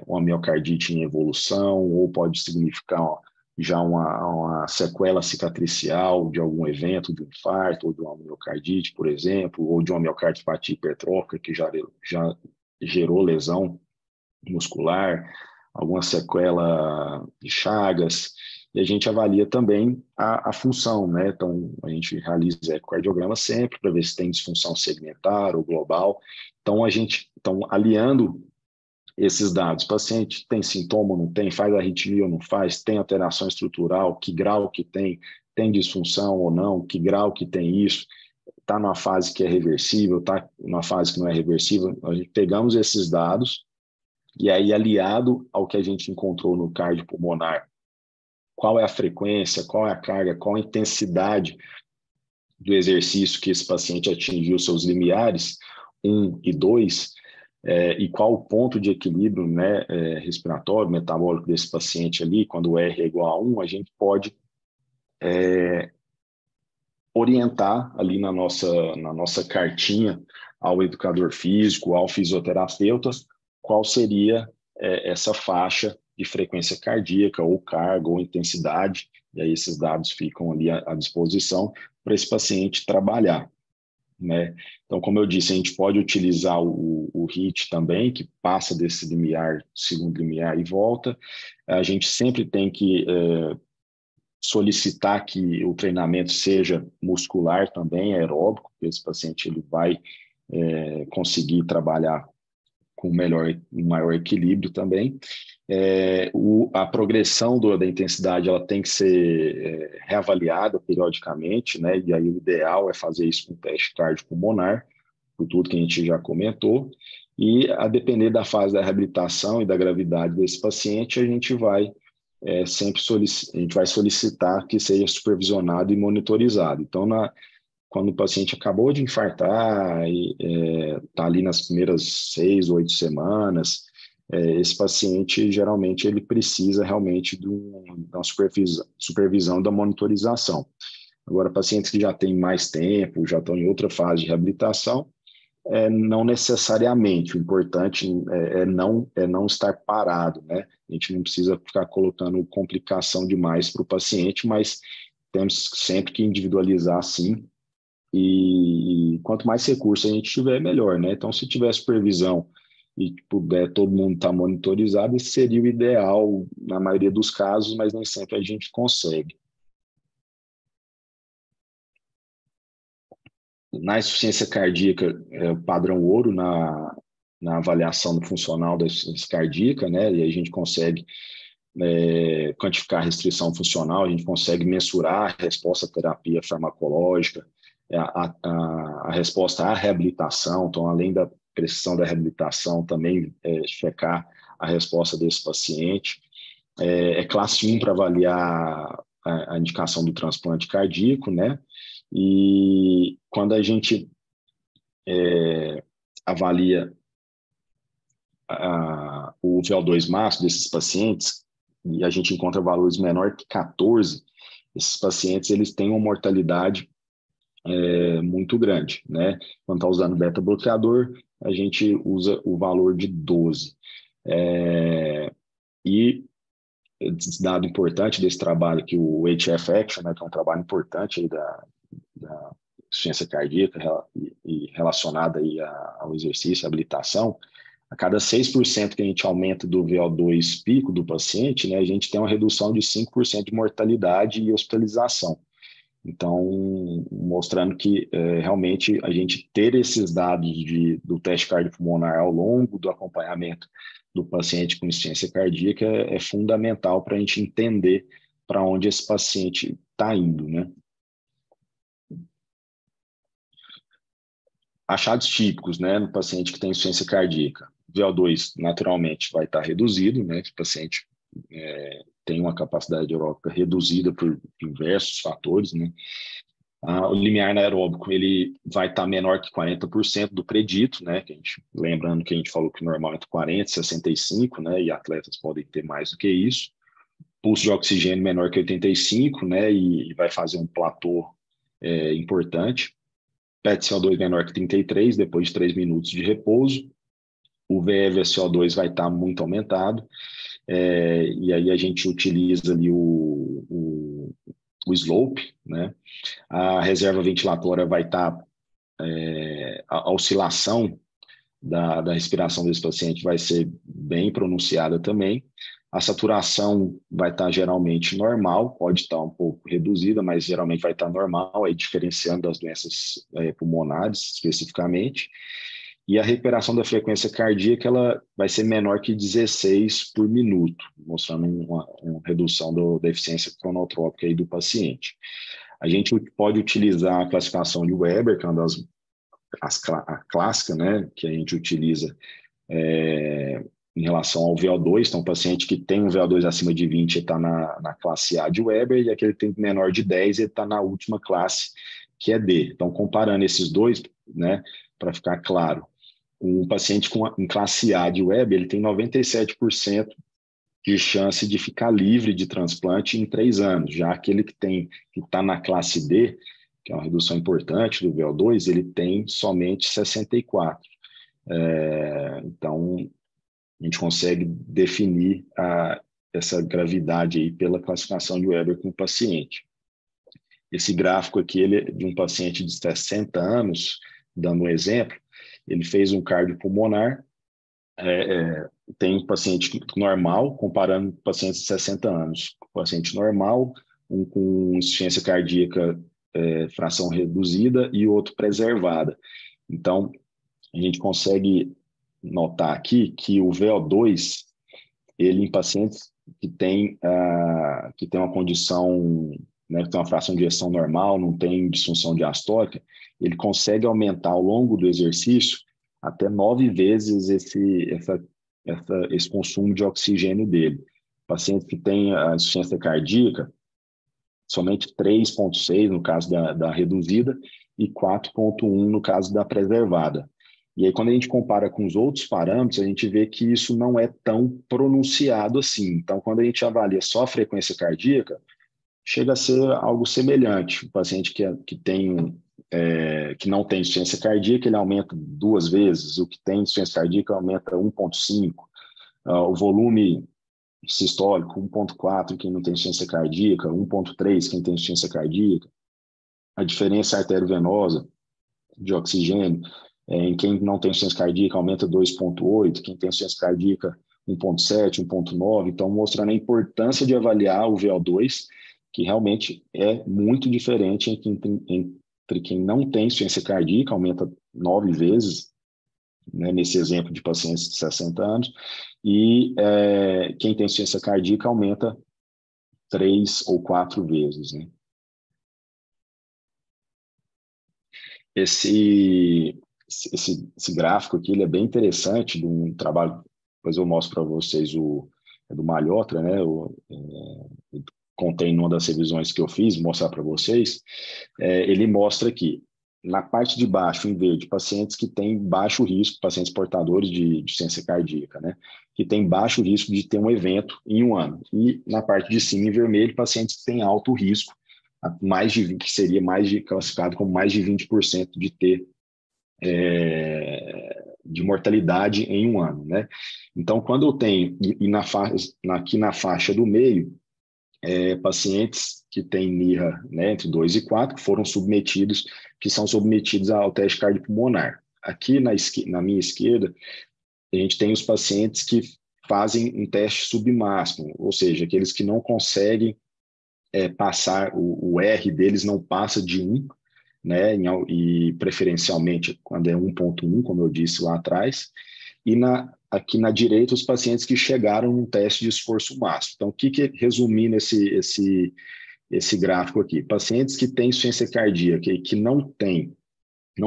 uma miocardite em evolução, ou pode significar já uma sequela cicatricial de algum evento, de um infarto, ou de uma miocardite, por exemplo, ou de uma miocardiopatia hipertrófica que já gerou lesão muscular. alguma sequela de Chagas, e a gente avalia também a função, né? Então, a gente realiza ecocardiograma sempre para ver se tem disfunção segmentar ou global. Então, aliando esses dados, o paciente tem sintoma ou não tem, faz arritmia ou não faz, tem alteração estrutural, que grau que tem disfunção ou não, que grau que tem isso, está numa fase que é reversível, está numa fase que não é reversível. A gente pegamos esses dados e aí, aliado ao que a gente encontrou no cardiopulmonar, qual é a frequência, qual é a carga, qual a intensidade do exercício que esse paciente atingiu seus limiares 1 e 2, e qual o ponto de equilíbrio, né, respiratório, metabólico desse paciente ali, quando o R é igual a 1, a gente pode orientar ali na nossa cartinha ao educador físico, ao fisioterapeuta, qual seria essa faixa de frequência cardíaca, ou carga, ou intensidade, e aí esses dados ficam ali à disposição para esse paciente trabalhar, né? Então, como eu disse, a gente pode utilizar o HIIT também, que passa desse limiar, segundo limiar e volta. A gente sempre tem que solicitar que o treinamento seja muscular também, aeróbico, porque esse paciente ele vai conseguir trabalhar com um maior equilíbrio também. A progressão da intensidade ela tem que ser reavaliada periodicamente, né? E aí o ideal é fazer isso com teste cardiopulmonar, por tudo que a gente já comentou, e a depender da fase da reabilitação e da gravidade desse paciente, a gente vai solicitar que seja supervisionado e monitorizado. Então, quando o paciente acabou de infartar e está ali nas primeiras 6 ou 8 semanas, esse paciente, geralmente, ele precisa realmente de uma supervisão da monitorização. Agora, pacientes que já têm mais tempo, já estão em outra fase de reabilitação, não necessariamente. O importante é não estar parado, né? A gente não precisa ficar colocando complicação demais para o paciente, mas temos sempre que individualizar, sim. E quanto mais recurso a gente tiver, melhor, né? Então, se tiver supervisão e puder todo mundo estar monitorizado, esse seria o ideal na maioria dos casos, mas nem sempre a gente consegue. Na insuficiência cardíaca, padrão ouro na avaliação do funcional da insuficiência cardíaca, né? E aí a gente consegue quantificar a restrição funcional, a gente consegue mensurar a resposta à terapia farmacológica, a resposta à reabilitação. Então, além da prescrição da reabilitação, também checar a resposta desse paciente. Classe 1 para avaliar a indicação do transplante cardíaco, né? E quando a gente avalia o VO2 máximo desses pacientes, e a gente encontra valores menor que 14, esses pacientes eles têm uma mortalidade muito grande, né? Quando está usando beta-bloqueador, a gente usa o valor de 12. E esse dado importante desse trabalho, que o HF Action, né, que é um trabalho importante aí da insuficiência cardíaca e relacionada aí ao exercício, à habilitação, a cada 6% que a gente aumenta do VO2 pico do paciente, né, a gente tem uma redução de 5% de mortalidade e hospitalização. Então, mostrando que realmente a gente ter esses dados do teste cardiopulmonar ao longo do acompanhamento do paciente com insuficiência cardíaca é fundamental para a gente entender para onde esse paciente está indo, né? Achados típicos, né, no paciente que tem insuficiência cardíaca. VO2 naturalmente vai estar reduzido, né? Esse paciente tem uma capacidade aeróbica reduzida por diversos fatores, né? O limiar anaeróbico ele vai estar menor que 40% do predito, né? Lembrando que a gente falou que normal é entre 40 e 65, né? E atletas podem ter mais do que isso. Pulso de oxigênio menor que 85, né? E vai fazer um platô importante. PET CO2 menor que 33, depois de 3 minutos de repouso. O VE/VSO2 vai estar muito aumentado. E aí a gente utiliza ali o slope, né? A reserva ventilatória vai estar, a oscilação da respiração desse paciente vai ser bem pronunciada também. A saturação vai estar geralmente normal, pode estar um pouco reduzida, mas geralmente vai estar normal, aí diferenciando das doenças pulmonares especificamente. E a recuperação da frequência cardíaca ela vai ser menor que 16 por minuto, mostrando uma redução da eficiência cronotrópica aí do paciente. A gente pode utilizar a classificação de Weber, que é uma a clássica, né, que a gente utiliza em relação ao VO2. Então, o paciente que tem um VO2 acima de 20 está na classe A de Weber, e aquele que tem menor de 10 ele está na última classe, que é D. Então, comparando esses dois, né, para ficar claro, um paciente em classe A de Weber, ele tem 97% de chance de ficar livre de transplante em 3 anos, já aquele que está na classe D, que é uma redução importante do VO2, ele tem somente 64%. Então, a gente consegue definir essa gravidade aí pela classificação de Weber com o paciente. Esse gráfico aqui ele é de um paciente de 60 anos, dando um exemplo, ele fez um cardiopulmonar, tem um paciente normal, comparando pacientes de 60 anos. Paciente normal, um com insuficiência cardíaca, fração reduzida, e outro preservada. Então, a gente consegue notar aqui que o VO2, ele em pacientes que tem uma condição, né, que tem uma fração de ejeção normal, não tem disfunção diastólica, ele consegue aumentar ao longo do exercício até 9 vezes esse consumo de oxigênio dele. Paciente que tem a insuficiência cardíaca, somente 3,6 no caso da reduzida e 4,1 no caso da preservada. E aí, quando a gente compara com os outros parâmetros, a gente vê que isso não é tão pronunciado assim. Então, quando a gente avalia só a frequência cardíaca, chega a ser algo semelhante. O paciente que não tem insuficiência cardíaca, ele aumenta 2 vezes. O que tem insuficiência cardíaca aumenta 1,5. O volume sistólico, 1,4 quem não tem insuficiência cardíaca, 1,3 quem tem insuficiência cardíaca. A diferença arteriovenosa de oxigênio em quem não tem insuficiência cardíaca aumenta 2,8, quem tem insuficiência cardíaca 1,7, 1,9. Então, mostrando a importância de avaliar o VO2, que realmente é muito diferente entre quem não tem insuficiência cardíaca, aumenta 9 vezes, né, nesse exemplo de pacientes de 60 anos, e quem tem insuficiência cardíaca aumenta 3 ou 4 vezes. Né? Esse gráfico aqui ele é bem interessante, de um trabalho, depois eu mostro para vocês, do Malhotra, né? Contém numa das revisões que eu fiz, mostrar para vocês. Ele mostra que, na parte de baixo, em verde, pacientes que têm baixo risco, pacientes portadores de insuficiência cardíaca, né? Que têm baixo risco de ter um evento em 1 ano. E, na parte de cima, em vermelho, pacientes que têm alto risco, que seria classificado como mais de 20% de ter de mortalidade em 1 ano, né? Então, quando eu tenho, aqui na faixa do meio, pacientes que têm NIRA, né, entre 2 e 4, que são submetidos ao teste cardiopulmonar. Aqui na minha esquerda, a gente tem os pacientes que fazem um teste submáximo, ou seja, aqueles que não conseguem passar, o R deles não passa de 1, né, e preferencialmente quando é 1,1, como eu disse lá atrás, e aqui na direita os pacientes que chegaram num teste de esforço máximo. Então, o que resumindo esse gráfico aqui? Pacientes que têm insuficiência cardíaca e que não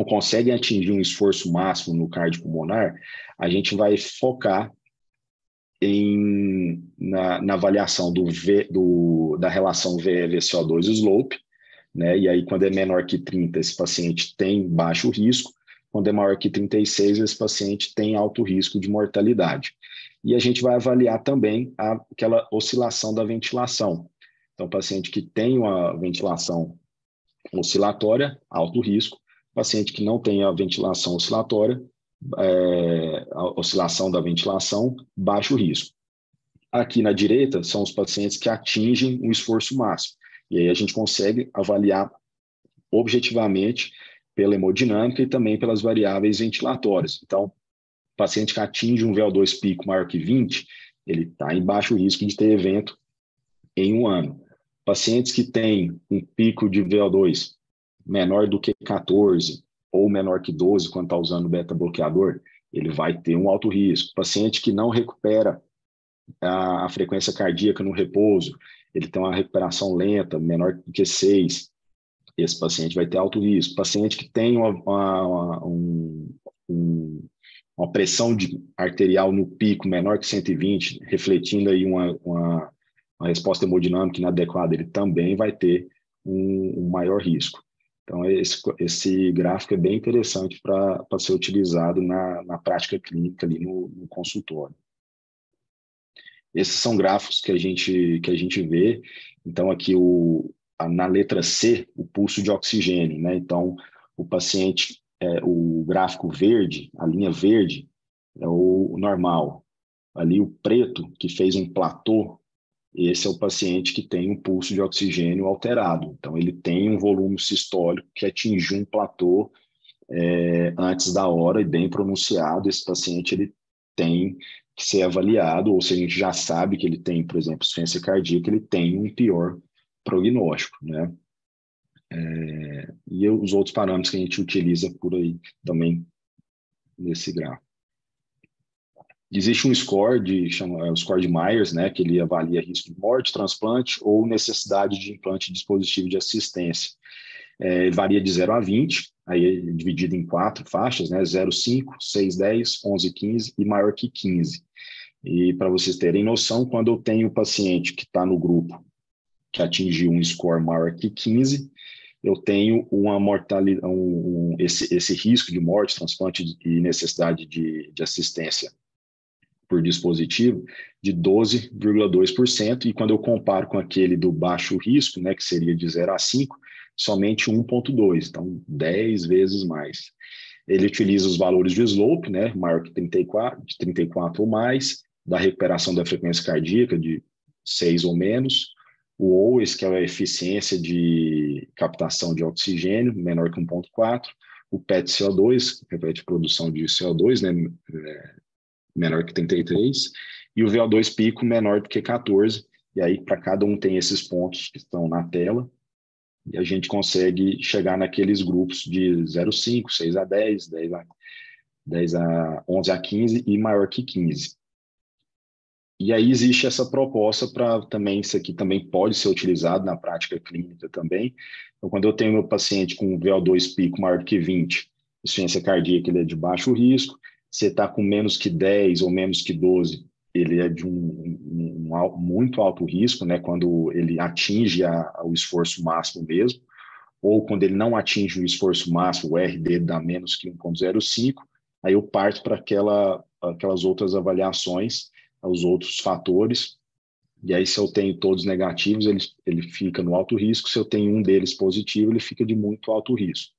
conseguem atingir um esforço máximo no cardiopulmonar, a gente vai focar na avaliação da relação VE/VCO2 slope, né? E aí, quando é menor que 30, esse paciente tem baixo risco. Quando é maior que 36, esse paciente tem alto risco de mortalidade. E a gente vai avaliar também aquela oscilação da ventilação. Então, paciente que tem uma ventilação oscilatória, alto risco. Paciente que não tem a ventilação oscilatória, a oscilação da ventilação, baixo risco. Aqui na direita são os pacientes que atingem o esforço máximo. E aí a gente consegue avaliar objetivamente pela hemodinâmica e também pelas variáveis ventilatórias. Então, paciente que atinge um VO2 pico maior que 20, ele está em baixo risco de ter evento em um ano. Pacientes que têm um pico de VO2 menor do que 14 ou menor que 12 quando está usando beta-bloqueador, ele vai ter um alto risco. Paciente que não recupera a frequência cardíaca no repouso, ele tem uma recuperação lenta, menor do que 6, esse paciente vai ter alto risco. Paciente que tem uma pressão arterial no pico menor que 120, refletindo aí uma resposta hemodinâmica inadequada, ele também vai ter um maior risco. Então, esse gráfico é bem interessante para ser utilizado na prática clínica ali no consultório. Esses são gráficos que a gente vê. Então, aqui na letra C, o pulso de oxigênio, né? Então, o paciente, o gráfico verde, a linha verde, é o normal. Ali, o preto, que fez um platô, esse é o paciente que tem um pulso de oxigênio alterado. Então, ele tem um volume sistólico que atingiu um platô antes da hora e bem pronunciado. Esse paciente ele tem que ser avaliado, ou se a gente já sabe que ele tem, por exemplo, insuficiência cardíaca, ele tem um pior prognóstico, né? E os outros parâmetros que a gente utiliza por aí também nesse gráfico. Existe um score, o score de Myers, né, que ele avalia risco de morte, transplante ou necessidade de implante de dispositivo de assistência. Varia de 0 a 20, aí é dividido em 4 faixas, né, 0, 5, 6, 10, 11, 15 e maior que 15. E para vocês terem noção, quando eu tenho o paciente que está no grupo que atingiu um score maior que 15, eu tenho uma mortalidade, esse risco de morte, transplante e necessidade de assistência por dispositivo de 12,2%, e quando eu comparo com aquele do baixo risco, né, que seria de 0 a 5, somente 1,2, então 10 vezes mais. Ele utiliza os valores de slope, né, maior que 34, de 34 ou mais, da recuperação da frequência cardíaca de 6 ou menos, o OAS, que é a eficiência de captação de oxigênio, menor que 1,4, o PET-CO2, que repete a produção de CO2, né, menor que 33, e o VO2 pico menor do que 14, e aí para cada um tem esses pontos que estão na tela, e a gente consegue chegar naqueles grupos de 0,5, 6 a 10, 10 a 11 a 15 e maior que 15. E aí existe essa proposta para também, isso aqui também pode ser utilizado na prática clínica também. Então, quando eu tenho meu paciente com VO2 pico maior que 20, insuficiência cardíaca, ele é de baixo risco. Se está com menos que 10 ou menos que 12, ele é de muito alto risco, né? Quando ele atinge o esforço máximo mesmo, ou quando ele não atinge o esforço máximo, o R dele dá menos que 1,05, aí eu parto para aquelas outras avaliações, os outros fatores, e aí se eu tenho todos negativos, ele fica no alto risco, se eu tenho um deles positivo, ele fica de muito alto risco.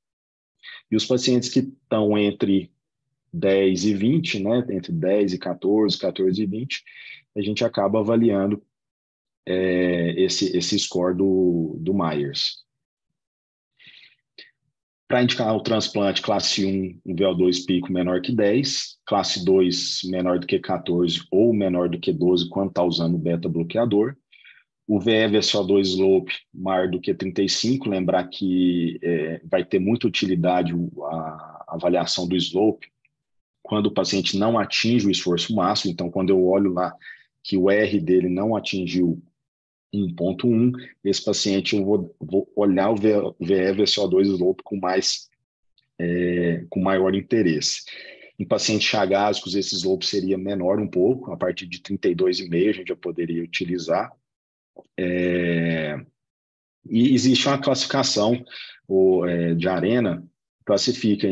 E os pacientes que estão entre 10 e 20, né, entre 10 e 14, 14 e 20, a gente acaba avaliando esse score do Myers. Para indicar o transplante, classe 1, um VO2 pico menor que 10, classe 2 menor do que 14 ou menor do que 12 quando está usando beta-bloqueador. O VE/VSO2 slope maior do que 35, lembrar que vai ter muita utilidade a avaliação do slope quando o paciente não atinge o esforço máximo. Então, quando eu olho lá que o R dele não atingiu 1,1, esse paciente eu vou olhar o VE/VSO2 slope com maior interesse. Em pacientes chagásicos, esse slope seria menor um pouco, a partir de 32,5 a gente já poderia utilizar. E existe uma classificação de Arena, classifica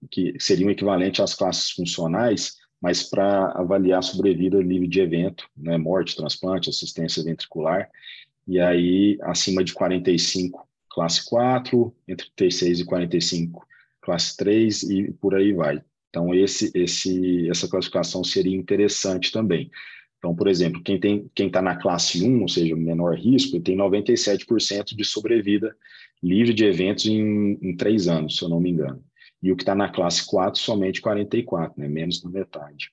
que seriam equivalentes às classes funcionais, mas para avaliar a sobrevida livre de evento, né, morte, transplante, assistência ventricular, e aí acima de 45, classe 4, entre 36 e 45, classe 3, e por aí vai. Então, essa classificação seria interessante também. Então, por exemplo, quem está na classe 1, ou seja, menor risco, tem 97% de sobrevida livre de eventos em 3 anos, se eu não me engano. E o que está na classe 4, somente 44, né? Menos da metade.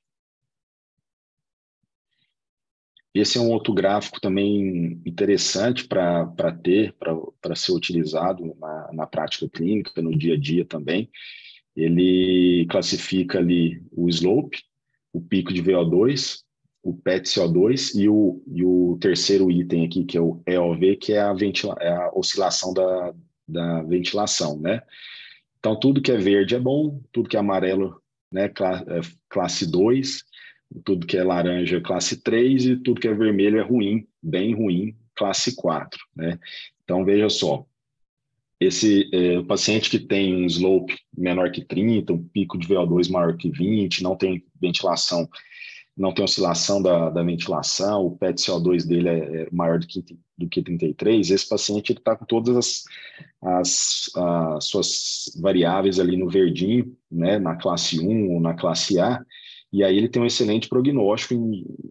Esse é um outro gráfico também interessante para ser utilizado na prática clínica, no dia a dia também. Ele classifica ali o slope, o pico de VO2, o PET-CO2 e o terceiro item aqui, que é o EOV, que é a oscilação da ventilação, né? Então, tudo que é verde é bom, tudo que é amarelo, né, classe 2, tudo que é laranja, classe 3, e tudo que é vermelho é ruim, bem ruim, classe 4, né? Então, veja só, o paciente que tem um slope menor que 30, um pico de VO2 maior que 20, não tem ventilação, não tem oscilação da ventilação, o PET-CO2 dele é maior do que 33, esse paciente está com todas as suas variáveis ali no verdinho, né, na classe 1 ou na classe A, e aí ele tem um excelente prognóstico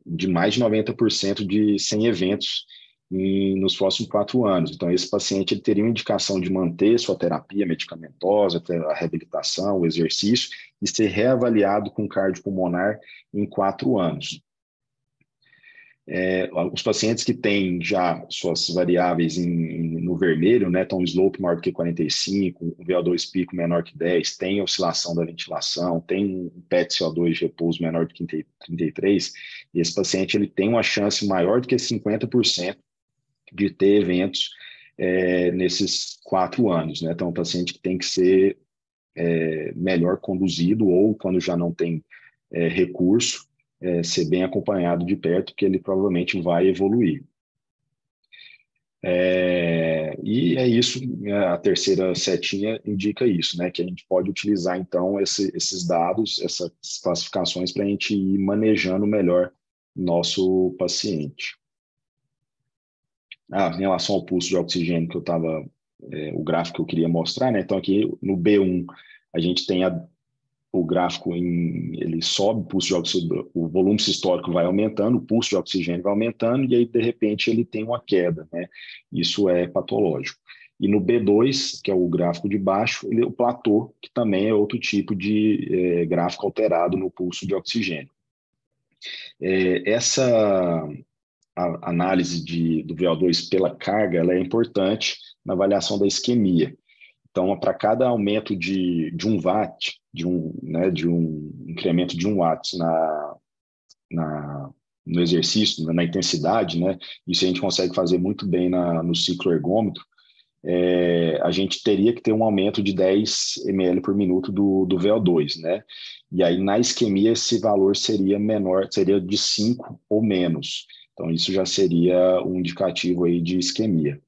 de mais de 90% sem eventos nos próximos 4 anos. Então, esse paciente ele teria uma indicação de manter sua terapia medicamentosa, a reabilitação, o exercício, e ser reavaliado com cardiopulmonar em 4 anos. Os pacientes que têm já suas variáveis no vermelho, né, estão slope maior do que 45, um VO2 pico menor que 10, tem oscilação da ventilação, tem um PET-CO2 de repouso menor do que 33, e esse paciente ele tem uma chance maior do que 50% de ter eventos nesses 4 anos. Né? Então, um paciente que tem que ser melhor conduzido ou, quando já não tem recurso, ser bem acompanhado de perto, porque ele provavelmente vai evoluir. E é isso, a terceira setinha indica isso, né, que a gente pode utilizar, então, esses dados, essas classificações, para a gente ir manejando melhor nosso paciente. Em relação ao pulso de oxigênio que eu estava, o gráfico que eu queria mostrar, né, então aqui no B1 a gente tem o gráfico, ele sobe, o pulso de oxigênio, o volume sistólico vai aumentando, o pulso de oxigênio vai aumentando, e aí, de repente, ele tem uma queda, né? Isso é patológico. E no B2, que é o gráfico de baixo, o platô, que também é outro tipo de gráfico alterado no pulso de oxigênio. Essa análise do VO2 pela carga, ela é importante na avaliação da isquemia. Então, para cada aumento de 1 watt, de um incremento de 1 watt no exercício, na intensidade, né? Isso a gente consegue fazer muito bem no cicloergômetro. A gente teria que ter um aumento de 10 ml por minuto do VO2, né? E aí, na isquemia, esse valor seria menor, seria de 5 ou menos. Então, isso já seria um indicativo aí de isquemia.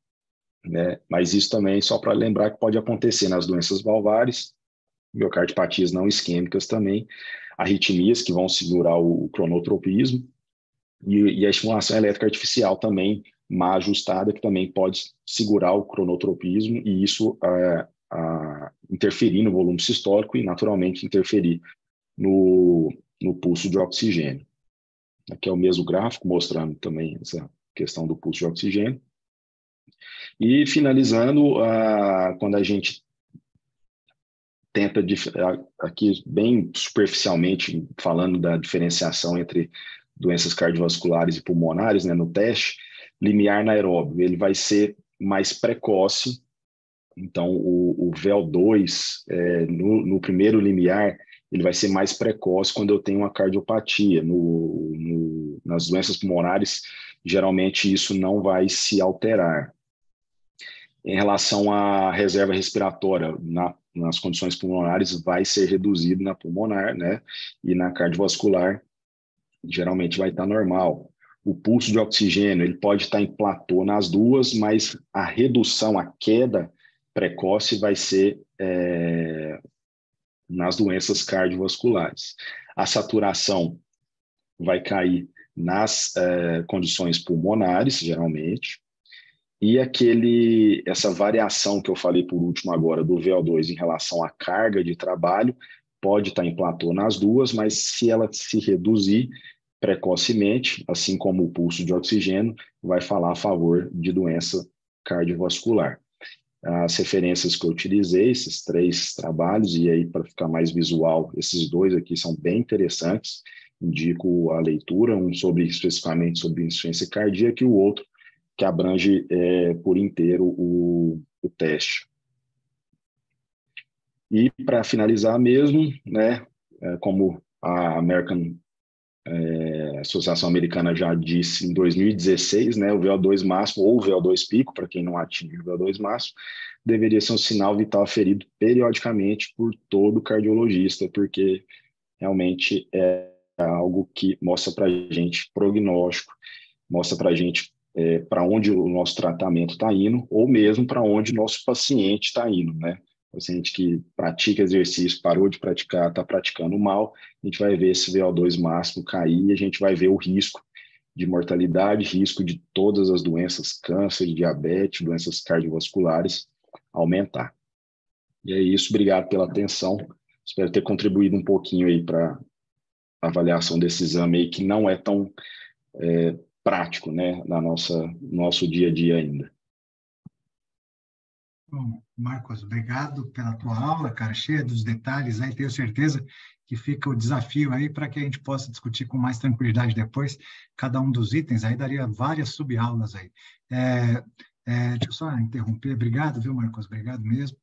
Né? Mas isso também, só para lembrar, que pode acontecer nas doenças valvares, miocardiopatias não isquêmicas também, arritmias que vão segurar o cronotropismo e a estimulação elétrica artificial também, má ajustada, que também pode segurar o cronotropismo e isso interferir no volume sistólico e, naturalmente, interferir no pulso de oxigênio. Aqui é o mesmo gráfico, mostrando também essa questão do pulso de oxigênio. E finalizando, quando a gente tenta, aqui bem superficialmente, falando da diferenciação entre doenças cardiovasculares e pulmonares, né, no teste, limiar anaeróbio, ele vai ser mais precoce. Então, o VO2, no primeiro limiar, ele vai ser mais precoce quando eu tenho uma cardiopatia. Nas doenças pulmonares, geralmente isso não vai se alterar. Em relação à reserva respiratória, nas condições pulmonares, vai ser reduzido na pulmonar, né? E na cardiovascular, geralmente vai estar normal. O pulso de oxigênio, ele pode estar em platô nas duas, mas a redução, a queda precoce vai ser nas doenças cardiovasculares. A saturação vai cair nas condições pulmonares, geralmente. E essa variação que eu falei por último agora do VO2 em relação à carga de trabalho pode estar em platô nas duas, mas se ela se reduzir precocemente, assim como o pulso de oxigênio, vai falar a favor de doença cardiovascular. As referências que eu utilizei, esses 3 trabalhos, e aí para ficar mais visual, esses 2 aqui são bem interessantes, indico a leitura, um especificamente sobre insuficiência cardíaca e o outro que abrange por inteiro o teste. E para finalizar mesmo, né, como a Associação Americana já disse em 2016, né, o VO2 máximo ou VO2 pico, para quem não atinge o VO2 máximo, deveria ser um sinal vital aferido periodicamente por todo cardiologista, porque realmente é algo que mostra para a gente prognóstico, mostra para a gente para onde o nosso tratamento está indo, ou mesmo para onde o nosso paciente está indo, né? O paciente que pratica exercício, parou de praticar, está praticando mal, a gente vai ver esse VO2 máximo cair e a gente vai ver o risco de mortalidade, risco de todas as doenças, câncer, diabetes, doenças cardiovasculares, aumentar. E é isso, obrigado pela atenção. Espero ter contribuído um pouquinho aí para a avaliação desse exame aí, que não é tão prático, né, nosso dia a dia ainda. Bom, Marcos, obrigado pela tua aula, cara, cheia dos detalhes aí, tenho certeza que fica o desafio aí para que a gente possa discutir com mais tranquilidade depois cada um dos itens, aí daria várias subaulas aí. Deixa eu só interromper, obrigado, viu, Marcos, obrigado mesmo.